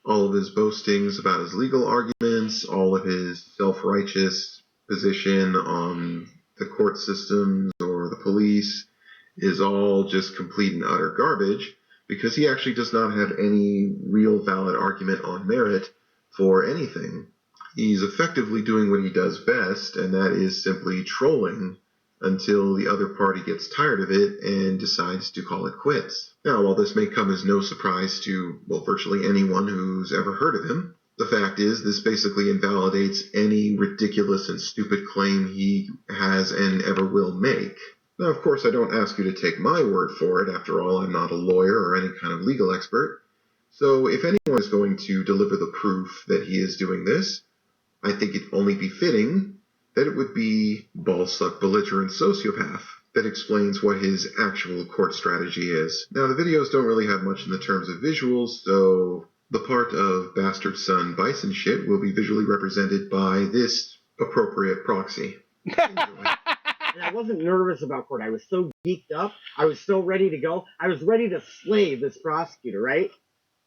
D: All of his boastings about his legal arguments, all of his self-righteous position on the court systems or the police is all just complete and utter garbage because he actually does not have any real valid argument on merit for anything. He's effectively doing what he does best, and that is simply trolling until the other party gets tired of it and decides to call it quits. Now, while this may come as no surprise to, virtually anyone who's ever heard of him, the fact is this basically invalidates any ridiculous and stupid claim he has and ever will make. Now, of course, I don't ask you to take my word for it. After all, I'm not a lawyer or any kind of legal expert. So if anyone is going to deliver the proof that he is doing this, I think it'd only be fitting that it would be ballsuck belligerent sociopath that explains what his actual court strategy is. Now, the videos don't really have much in the terms of visuals, so the part of bastard son bison shit will be visually represented by this appropriate proxy.
J: And I wasn't nervous about court. I was so geeked up. I was so ready to go. I was ready to slay this prosecutor, right?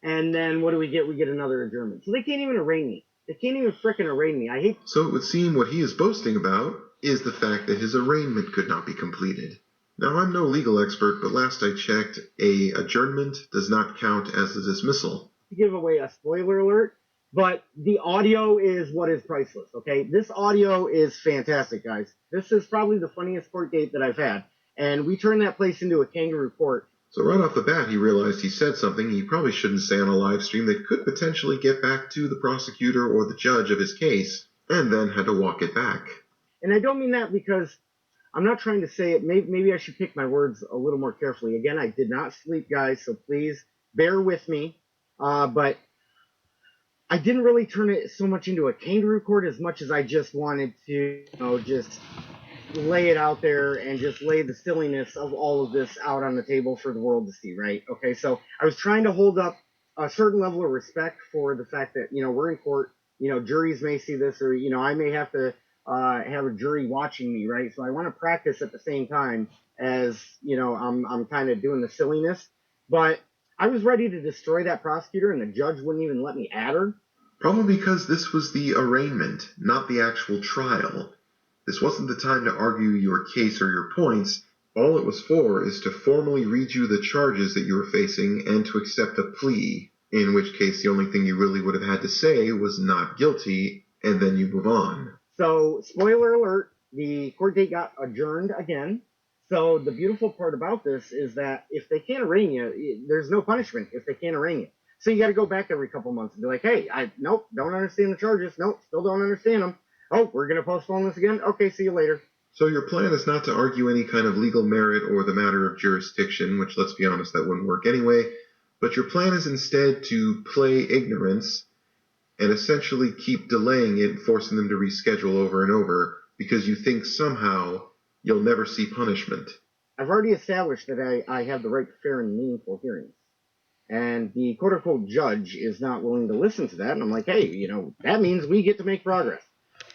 J: And then what do we get? We get another adjournment. So they can't even arraign me. They can't even frickin' arraign me. I hate...
D: So it would seem what he is boasting about is the fact that his arraignment could not be completed. Now, I'm no legal expert, but last I checked, a adjournment does not count as a dismissal.
J: To give away a spoiler alert, but the audio is what is priceless, okay? This audio is fantastic, guys. This is probably the funniest court date that I've had. And we turned that place into a kangaroo court.
D: So right off the bat, he realized he said something he probably shouldn't say on a live stream that could potentially get back to the prosecutor or the judge of his case, and then had to walk it back.
J: And I don't mean that because I'm not trying to say it. Maybe I should pick my words a little more carefully. Again, I did not sleep, guys, so please bear with me. But I didn't really turn it so much into a kangaroo court as much as I just wanted to, just lay it out there and just lay the silliness of all of this out on the table for the world to see, right? Okay, so I was trying to hold up a certain level of respect for the fact that, we're in court, juries may see this, or, I may have to have a jury watching me, right? So I want to practice at the same time as, I'm kind of doing the silliness. But I was ready to destroy that prosecutor, and the judge wouldn't even let me at her.
D: Probably because this was the arraignment, not the actual trial. This wasn't the time to argue your case or your points. All it was for is to formally read you the charges that you were facing and to accept a plea, in which case the only thing you really would have had to say was not guilty, and then you move on.
J: So, spoiler alert, the court date got adjourned again. So the beautiful part about this is that if they can't arraign you, there's no punishment if they can't arraign you. So you got to go back every couple months and be like, hey, nope, don't understand the charges. Nope, still don't understand them. Oh, we're going to postpone this again? Okay, see you later.
D: So your plan is not to argue any kind of legal merit or the matter of jurisdiction, which, let's be honest, that wouldn't work anyway, but your plan is instead to play ignorance and essentially keep delaying it and forcing them to reschedule over and over because you think somehow you'll never see punishment.
J: I've already established that I have the right to fair and meaningful hearings. And the quote-unquote judge is not willing to listen to that. And I'm like, hey, that means we get to make progress.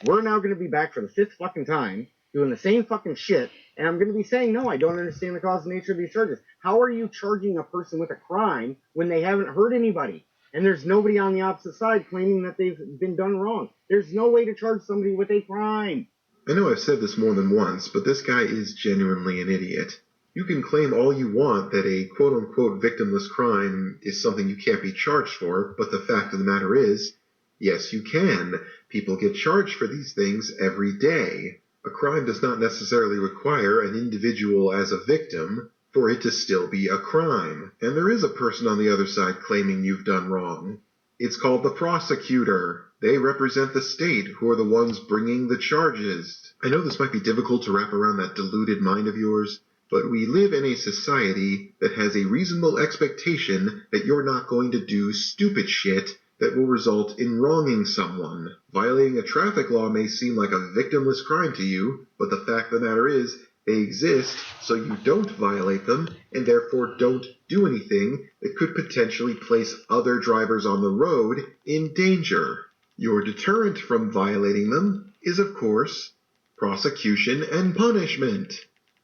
J: We're now going to be back for the 5th fucking time doing the same fucking shit. And I'm going to be saying, no, I don't understand the cause and nature of these charges. How are you charging a person with a crime when they haven't hurt anybody? And there's nobody on the opposite side claiming that they've been done wrong. There's no way to charge somebody with a crime.
D: I know I've said this more than once, but this guy is genuinely an idiot. You can claim all you want that a quote-unquote victimless crime is something you can't be charged for, but the fact of the matter is, yes, you can. People get charged for these things every day. A crime does not necessarily require an individual as a victim for it to still be a crime. And there is a person on the other side claiming you've done wrong. It's called the prosecutor. They represent the state, who are the ones bringing the charges. I know this might be difficult to wrap around that deluded mind of yours, but we live in a society that has a reasonable expectation that you're not going to do stupid shit that will result in wronging someone. Violating a traffic law may seem like a victimless crime to you, but the fact of the matter is, they exist so you don't violate them, and therefore don't do anything that could potentially place other drivers on the road in danger. Your deterrent from violating them is, of course, prosecution and punishment.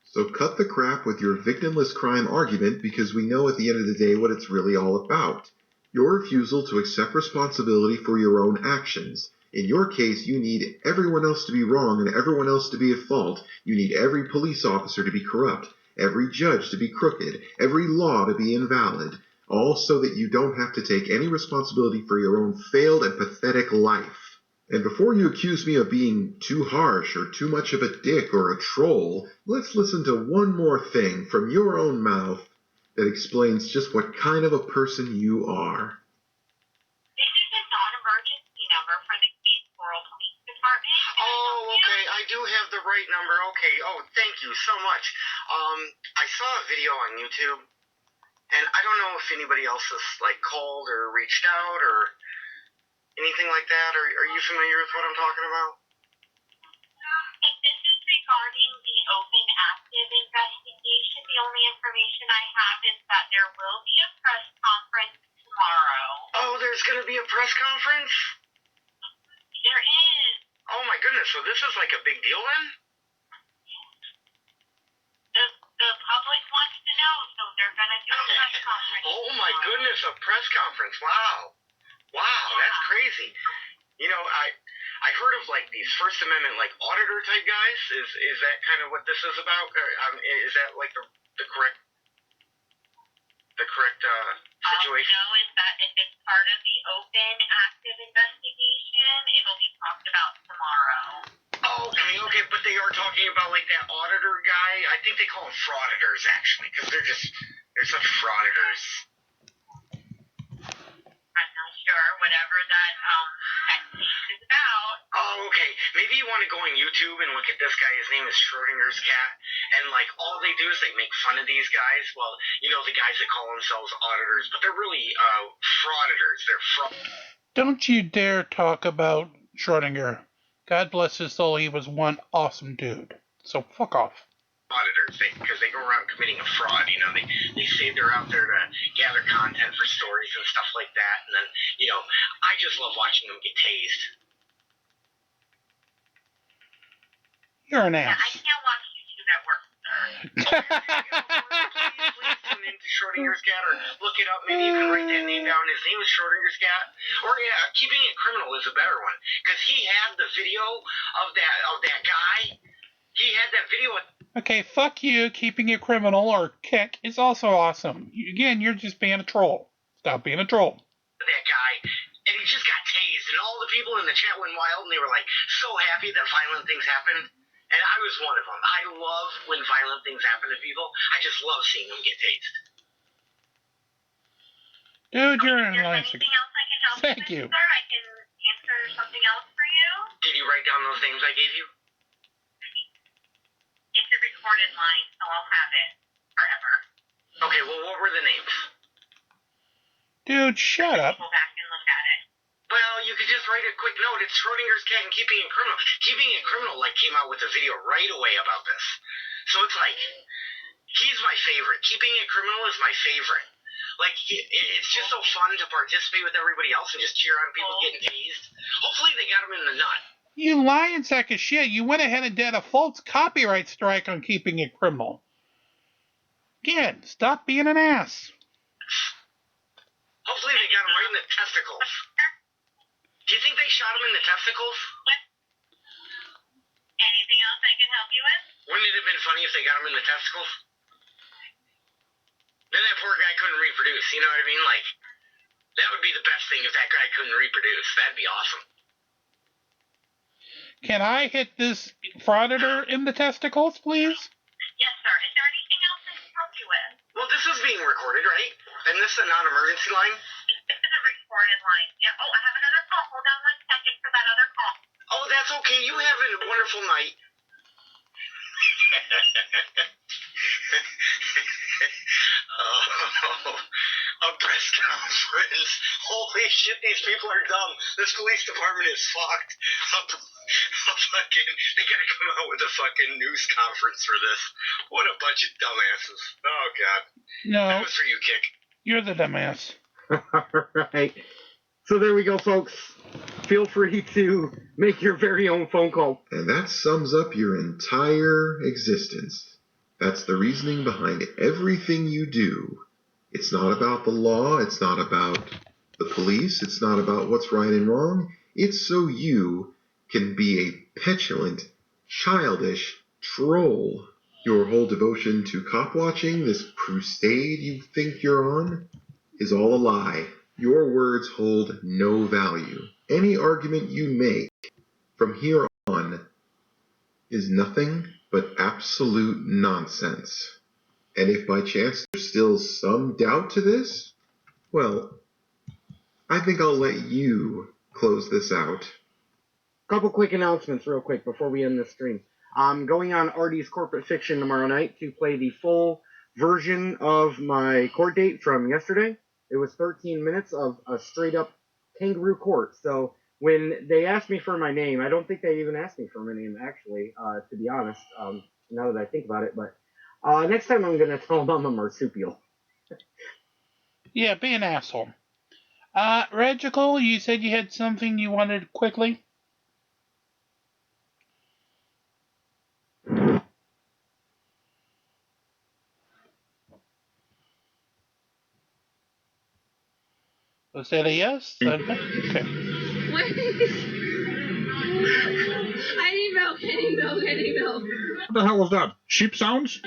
D: So cut the crap with your victimless crime argument because we know at the end of the day what it's really all about. Your refusal to accept responsibility for your own actions. In your case, you need everyone else to be wrong and everyone else to be at fault. You need every police officer to be corrupt, every judge to be crooked, every law to be invalid, all so that you don't have to take any responsibility for your own failed and pathetic life. And before you accuse me of being too harsh or too much of a dick or a troll, let's listen to one more thing from your own mouth that explains just what kind of a person you are.
K: This is a non-emergency number for the Statesboro Police Department.
L: Oh, okay. I do have the right number. Okay. Oh, thank you so much. I saw a video on YouTube, and I don't know if anybody else has, called or reached out or anything like that. Are you familiar with what I'm talking about?
K: If this is regarding the open active investigation, the only information I have is that there will be a press conference tomorrow.
L: Oh, there's going to be a press conference?
K: There is.
L: Oh my goodness, so this is like a big deal then?
K: The public wants to know, so they're going to do a press conference.
L: Oh my goodness, a press conference. Wow, that's crazy. I heard of these First Amendment auditor type guys. Is that kind of what this is about? Is that the correct situation?
K: No, is that if it's part of the open active investigation, it'll be talked about tomorrow.
L: Oh, okay, but they are talking about that auditor guy. I think they call them frauditors actually, because they're They're such frauditors.
K: I'm not sure. Whatever that text is about.
L: Oh, okay. Maybe you want to go on YouTube and look at this guy. His name is Schrodinger's cat. And, like, all they do is they make fun of these guys. Well, you know, the guys that call themselves auditors, but they're really frauditors. They're
A: Don't you dare talk about Schrodinger. God bless his soul, he was one awesome dude. So fuck off.
L: auditors, because they go around committing a fraud. You know, they say they're out there to gather content for stories and stuff like that. And then, you know, I just love watching them get tased.
A: You're an
K: Yeah, I
A: ass.
K: can't watch YouTube at work, sir.
L: Please tune into Schrodinger's cat or look it up. Maybe you can write that name down. His name is Schrodinger's cat. Or yeah, Keeping It Criminal is a better one, because he had the video of that guy. He had that video.
A: Okay, fuck you. Keeping It Criminal or Kick is also awesome. Again, you're just being a troll. Stop being a troll.
L: That guy, and he just got tased, and all the people in the chat went wild, and they were like so happy that violent things happened. And I was one of them. I love when violent things happen to people. I just love seeing them get tased.
A: Dude, you're in line.
K: Anything else I can help
A: Thank
K: you
A: you.
K: with, sir? I can answer something else for you.
L: Did you write down those names I gave you?
K: It's a recorded line, so I'll have it forever.
L: Okay, well, what were the names?
A: Dude, shut up.
K: Go back and look at it.
L: Well, you could just write a quick note. It's Schrodinger's cat and Keeping It Criminal. Keeping It Criminal, like, came out with a video right away about this. So it's like, he's my favorite. Keeping It Criminal is my favorite. Like, it's just so fun to participate with everybody else and just cheer on people getting tased. Hopefully they got him in the nut.
A: You lying sack of shit. You went ahead and did a false copyright strike on Keeping It Criminal. Again, stop being an ass.
L: Hopefully they got him right in the testicles. Do you think they shot him in the testicles?
K: Anything else I can help you with?
L: Wouldn't it have been funny if they got him in the testicles? Then that poor guy couldn't reproduce, you know what I mean? Like, that would be the best thing if that guy couldn't reproduce. That'd be awesome.
A: Can I hit this frauditor in the testicles, please?
K: Yes, sir. Is there anything else I can help you with?
L: Well, this is being recorded, right? And this is a non-emergency line?
K: This is a recorded line. Yeah. Oh, I have another call. Hold on 1 second for that other call.
L: Oh, that's okay. You have a wonderful night. Oh, a press conference. Holy shit, these people are dumb. This police department is fucked. They gotta come out with a fucking news conference for this. What a bunch of dumbasses. Oh, God.
A: No.
L: That was for you, Kick.
A: You're the dumbass.
J: Alright. So there we go, folks. Feel free to make your very own phone call.
D: And that sums up your entire existence. That's the reasoning behind everything you do. It's not about the law. It's not about the police. It's not about what's right and wrong. It's so you can be a petulant, childish troll. Your whole devotion to cop watching, this crusade you think you're on, is all a lie. Your words hold no value. Any argument you make from here on is nothing but absolute nonsense. And if by chance there's still some doubt to this, well, I think I'll let you close this out.
J: Couple quick announcements real quick before we end the stream. I'm going on Artie's Corporate Fiction tomorrow night to play the full version of my court date from yesterday. It was 13 minutes of a straight-up kangaroo court. So when they asked me for my name, I don't think they even asked me for my name, actually, to be honest, now that I think about it. But next time I'm going to tell them I'm a marsupial.
A: Yeah, be an asshole. Regical, you said you had something you wanted quickly? Was that a yes? Okay.
C: I need milk, I need milk, I need milk.
B: What the hell was that? Sheep sounds?
C: Shit.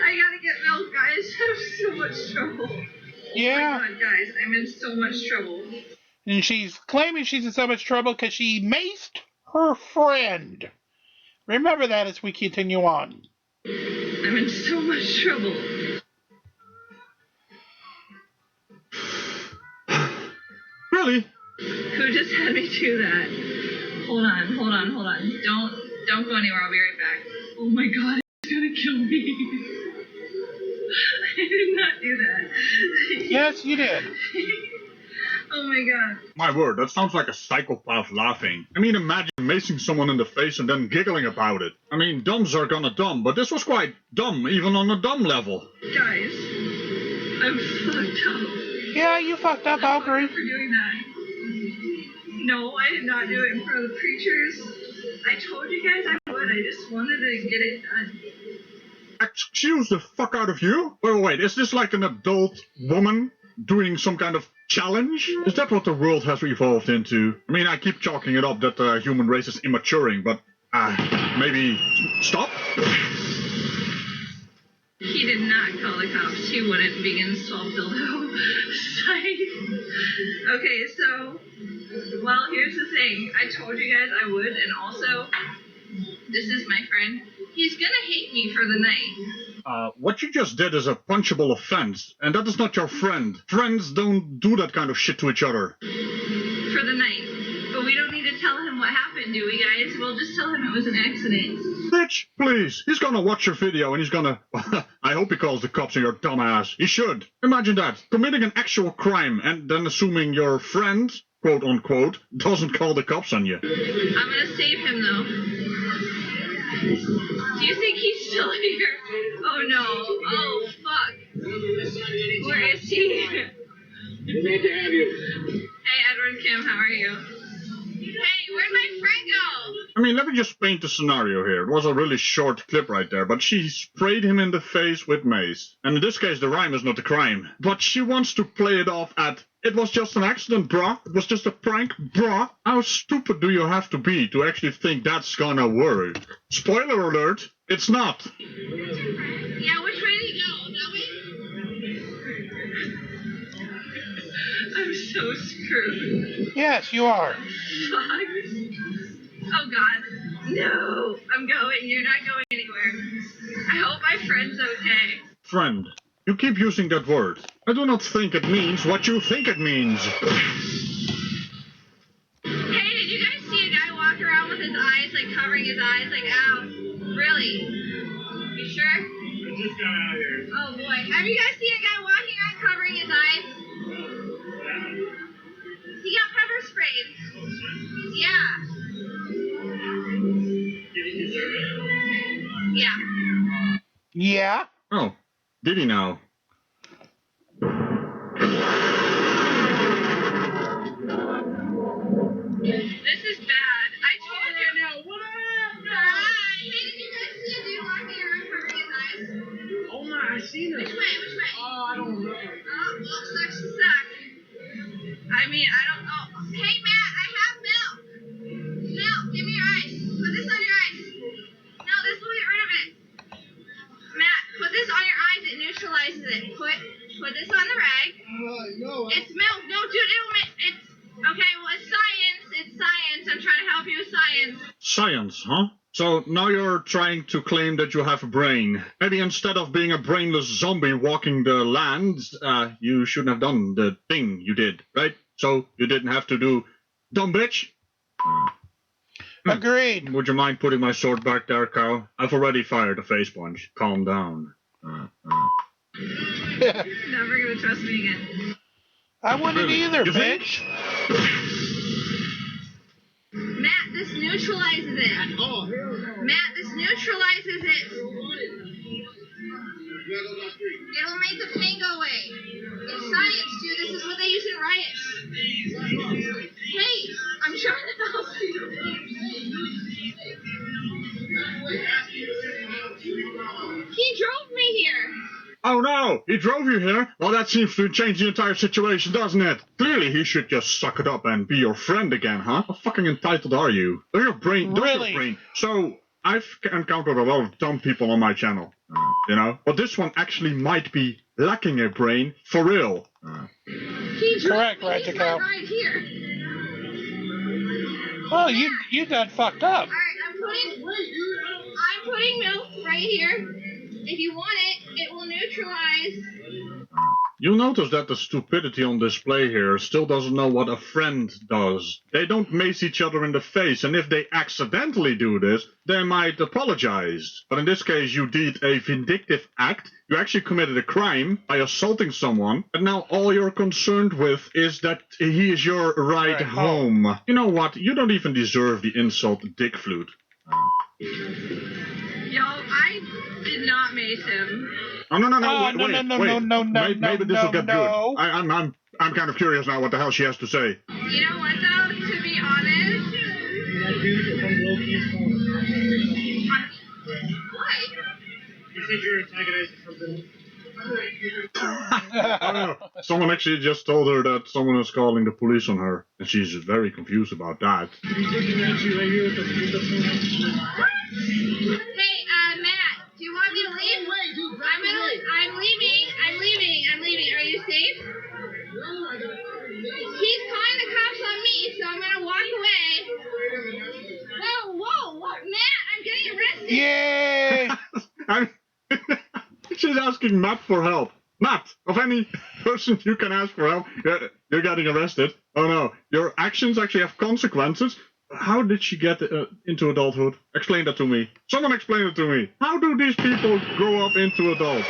C: I gotta get milk, guys. I'm in so much trouble.
A: Yeah.
C: Oh my god, guys, I'm in so much trouble.
A: And she's claiming she's in so much trouble because she maced Her friend. Remember that as we continue on.
M: I'm in so much trouble.
B: Really?
M: Who just had me do that? Hold on. Don't go anywhere. I'll be right back. Oh my god, he's gonna kill me. I did not do that.
A: Yes, you did.
M: Oh my god.
B: My word, that sounds like a psychopath laughing. I mean, imagine macing someone in the face and then giggling about it. I mean, dumbs are gonna dumb, but this was quite dumb, even on a dumb level.
M: Guys, I'm fucked up.
A: Yeah, you fucked up, I'll agree.
M: For doing that. No, I did not do it in front of the preachers. I told you guys I would. I just wanted to get it done.
B: Excuse the fuck out of you? Wait, is this like an adult woman doing some kind of challenge? Is that what the world has evolved into? I mean, I keep chalking it up that the human race is immaturing, but maybe stop?
M: He did not call the cops. He wouldn't begin soft dildo. Okay, so, well, here's the thing. I told you guys I would, and also, this is my friend. He's gonna hate me for the night.
B: What you just did is a punchable offense, and that is not your friend. Friends don't do that kind of shit to each other.
M: For the night. But we don't need to tell him what happened, do we, guys? We'll just tell him it was an accident.
B: Bitch, please. He's gonna watch your video and he's gonna... I hope he calls the cops on your dumbass. He should. Imagine that. Committing an actual crime and then assuming your friend, quote unquote, doesn't call the cops on you.
M: I'm gonna save him, though. Do you think he's still here? Oh, no. Oh, fuck. Where is he?
G: Glad to have you.
M: Hey, Edward Kim, how are you? Hey, where'd my friend go?
B: I mean, let me just paint the scenario here. It was a really short clip right there, but she sprayed him in the face with mace. And in this case, the rhyme is not the crime. But she wants to play it off at, it was just an accident, brah. It was just a prank, brah. How stupid do you have to be to actually think that's gonna work? Spoiler alert, it's not.
M: Yeah, which way did he go? That way? I'm so screwed.
A: Yes, you are.
M: Fuck. Oh god. No. I'm going. You're not going anywhere. I hope my friend's okay.
B: Friend, you keep using that word. I do not think it means what you think it means.
M: Hey, did you guys see a guy walk around with his eyes, like covering his eyes, like, ow? Really? You sure?
G: I just got out of here.
M: Oh boy. Have you guys seen a guy walking around covering his eyes? He got pepper sprayed. Yeah. Yeah.
A: Yeah?
B: Oh, did he now?
M: This is bad. I told you. Now, what up? Hey, did you guys see a dude walking around covering his eyes?
G: Oh my, I seen her.
M: Which way? Which way?
G: Oh, I don't know.
M: Oh, well, sucks to suck. I mean, I don't know. Hey, Matt, I have milk. Milk, give me your ice. Put this on your ice. No, this will get rid of it. Matt, put this on your eyes. It neutralizes it. Put this on the rag.
G: No.
M: It's milk. No, dude, it's... Okay, well, it's science. It's science. I'm trying to help you with science.
B: Science, huh? So now you're trying to claim that you have a brain. Maybe instead of being a brainless zombie walking the land, you shouldn't have done the thing you did, right? So you didn't have to do dumb bitch?
A: Agreed.
B: Would you mind putting my sword back there, Cow? I've already fired a face punch. Calm down.
M: Never gonna trust me again.
A: I wouldn't
B: Really?
A: either,
B: You think?
A: bitch.
M: Matt, this neutralizes it.
G: Oh, hell no.
M: Matt, this neutralizes it. It'll make the pain go away. It's science, dude. This is what they use in riots. Hey, I'm trying to help you. He drove me here.
B: Oh no! He drove you here? Well, that seems to change the entire situation, doesn't it? Clearly, he should just suck it up and be your friend again, huh? How fucking entitled are you? Does your brain... So, I've encountered a lot of dumb people on my channel, you know? But this one actually might be lacking a brain for real.
M: He drove
A: Correct,
M: me. He's
A: Radical.
M: right here.
A: Oh, you got fucked up.
M: Alright, I'm putting milk right here. If you want it, it will neutralize.
B: You'll notice that the stupidity on display here still doesn't know what a friend does. They don't mace each other in the face, and if they accidentally do this, they might apologize. But in this case, you did a vindictive act. You actually committed a crime by assaulting someone, and now all you're concerned with is that he is your ride home. You know what? You don't even deserve the insult dick flute.
M: Yo, I did not mace him.
B: Oh, no, wait. Maybe this will get good. I'm kind of curious now what the hell she has to say.
M: You know what, though? To be honest... Why?
I: You said you were antagonizing something.
B: Oh, no. Someone actually just told her that someone is calling the police on her, and she's very confused about that.
M: Hey, Matt, do you want me to leave? I'm leaving. Are you safe? He's calling the cops on me, so I'm gonna walk away. Whoa, Matt, I'm getting arrested.
A: Yay!
B: She's asking Matt for help. Matt, of any person you can ask for help, you're getting arrested. Oh no, your actions actually have consequences. How did she get into adulthood? Explain that to me. Someone explain it to me. How do these people grow up into adults?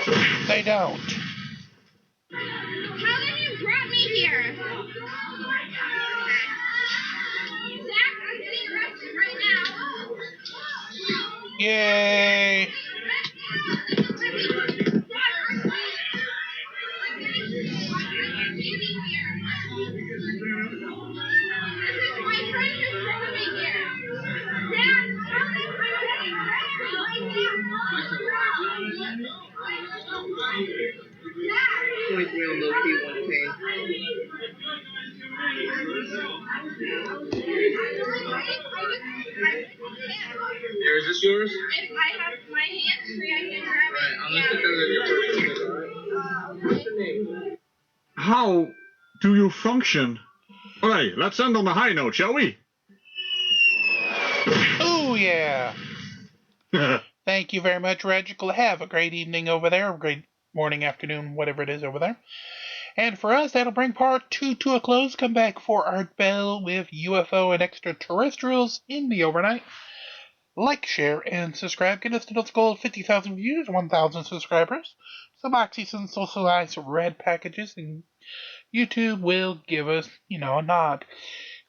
A: They don't.
M: How have you brought me here? Zach, I'm getting arrested right now.
A: Yay!
H: Here, is this yours?
M: If I have my hands free, I can grab it.
H: I'm gonna stick that in your purse.
M: Okay.
B: How do you function? Alright, let's end on a high note, shall we?
A: Oh, yeah. Thank you very much, Regical. Have a great evening over there. A great morning, afternoon, whatever it is over there. And for us, that'll bring part 2 to a close. Come back for Art Bell with UFO and extraterrestrials in the overnight. Like, share, and subscribe. Get us to those goal of 50,000 views, 1,000 subscribers. Some oxys and socialized red packages, and YouTube will give us, a nod.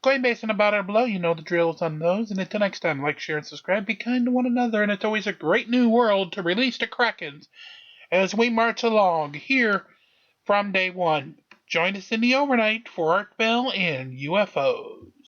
A: CoinBase and Ibotta below, you know the drills on those. And until next time, like, share, and subscribe. Be kind to one another, and it's always a great new world to release the Krakens as we march along here from day one. Join us in the overnight for Art Bell and UFOs.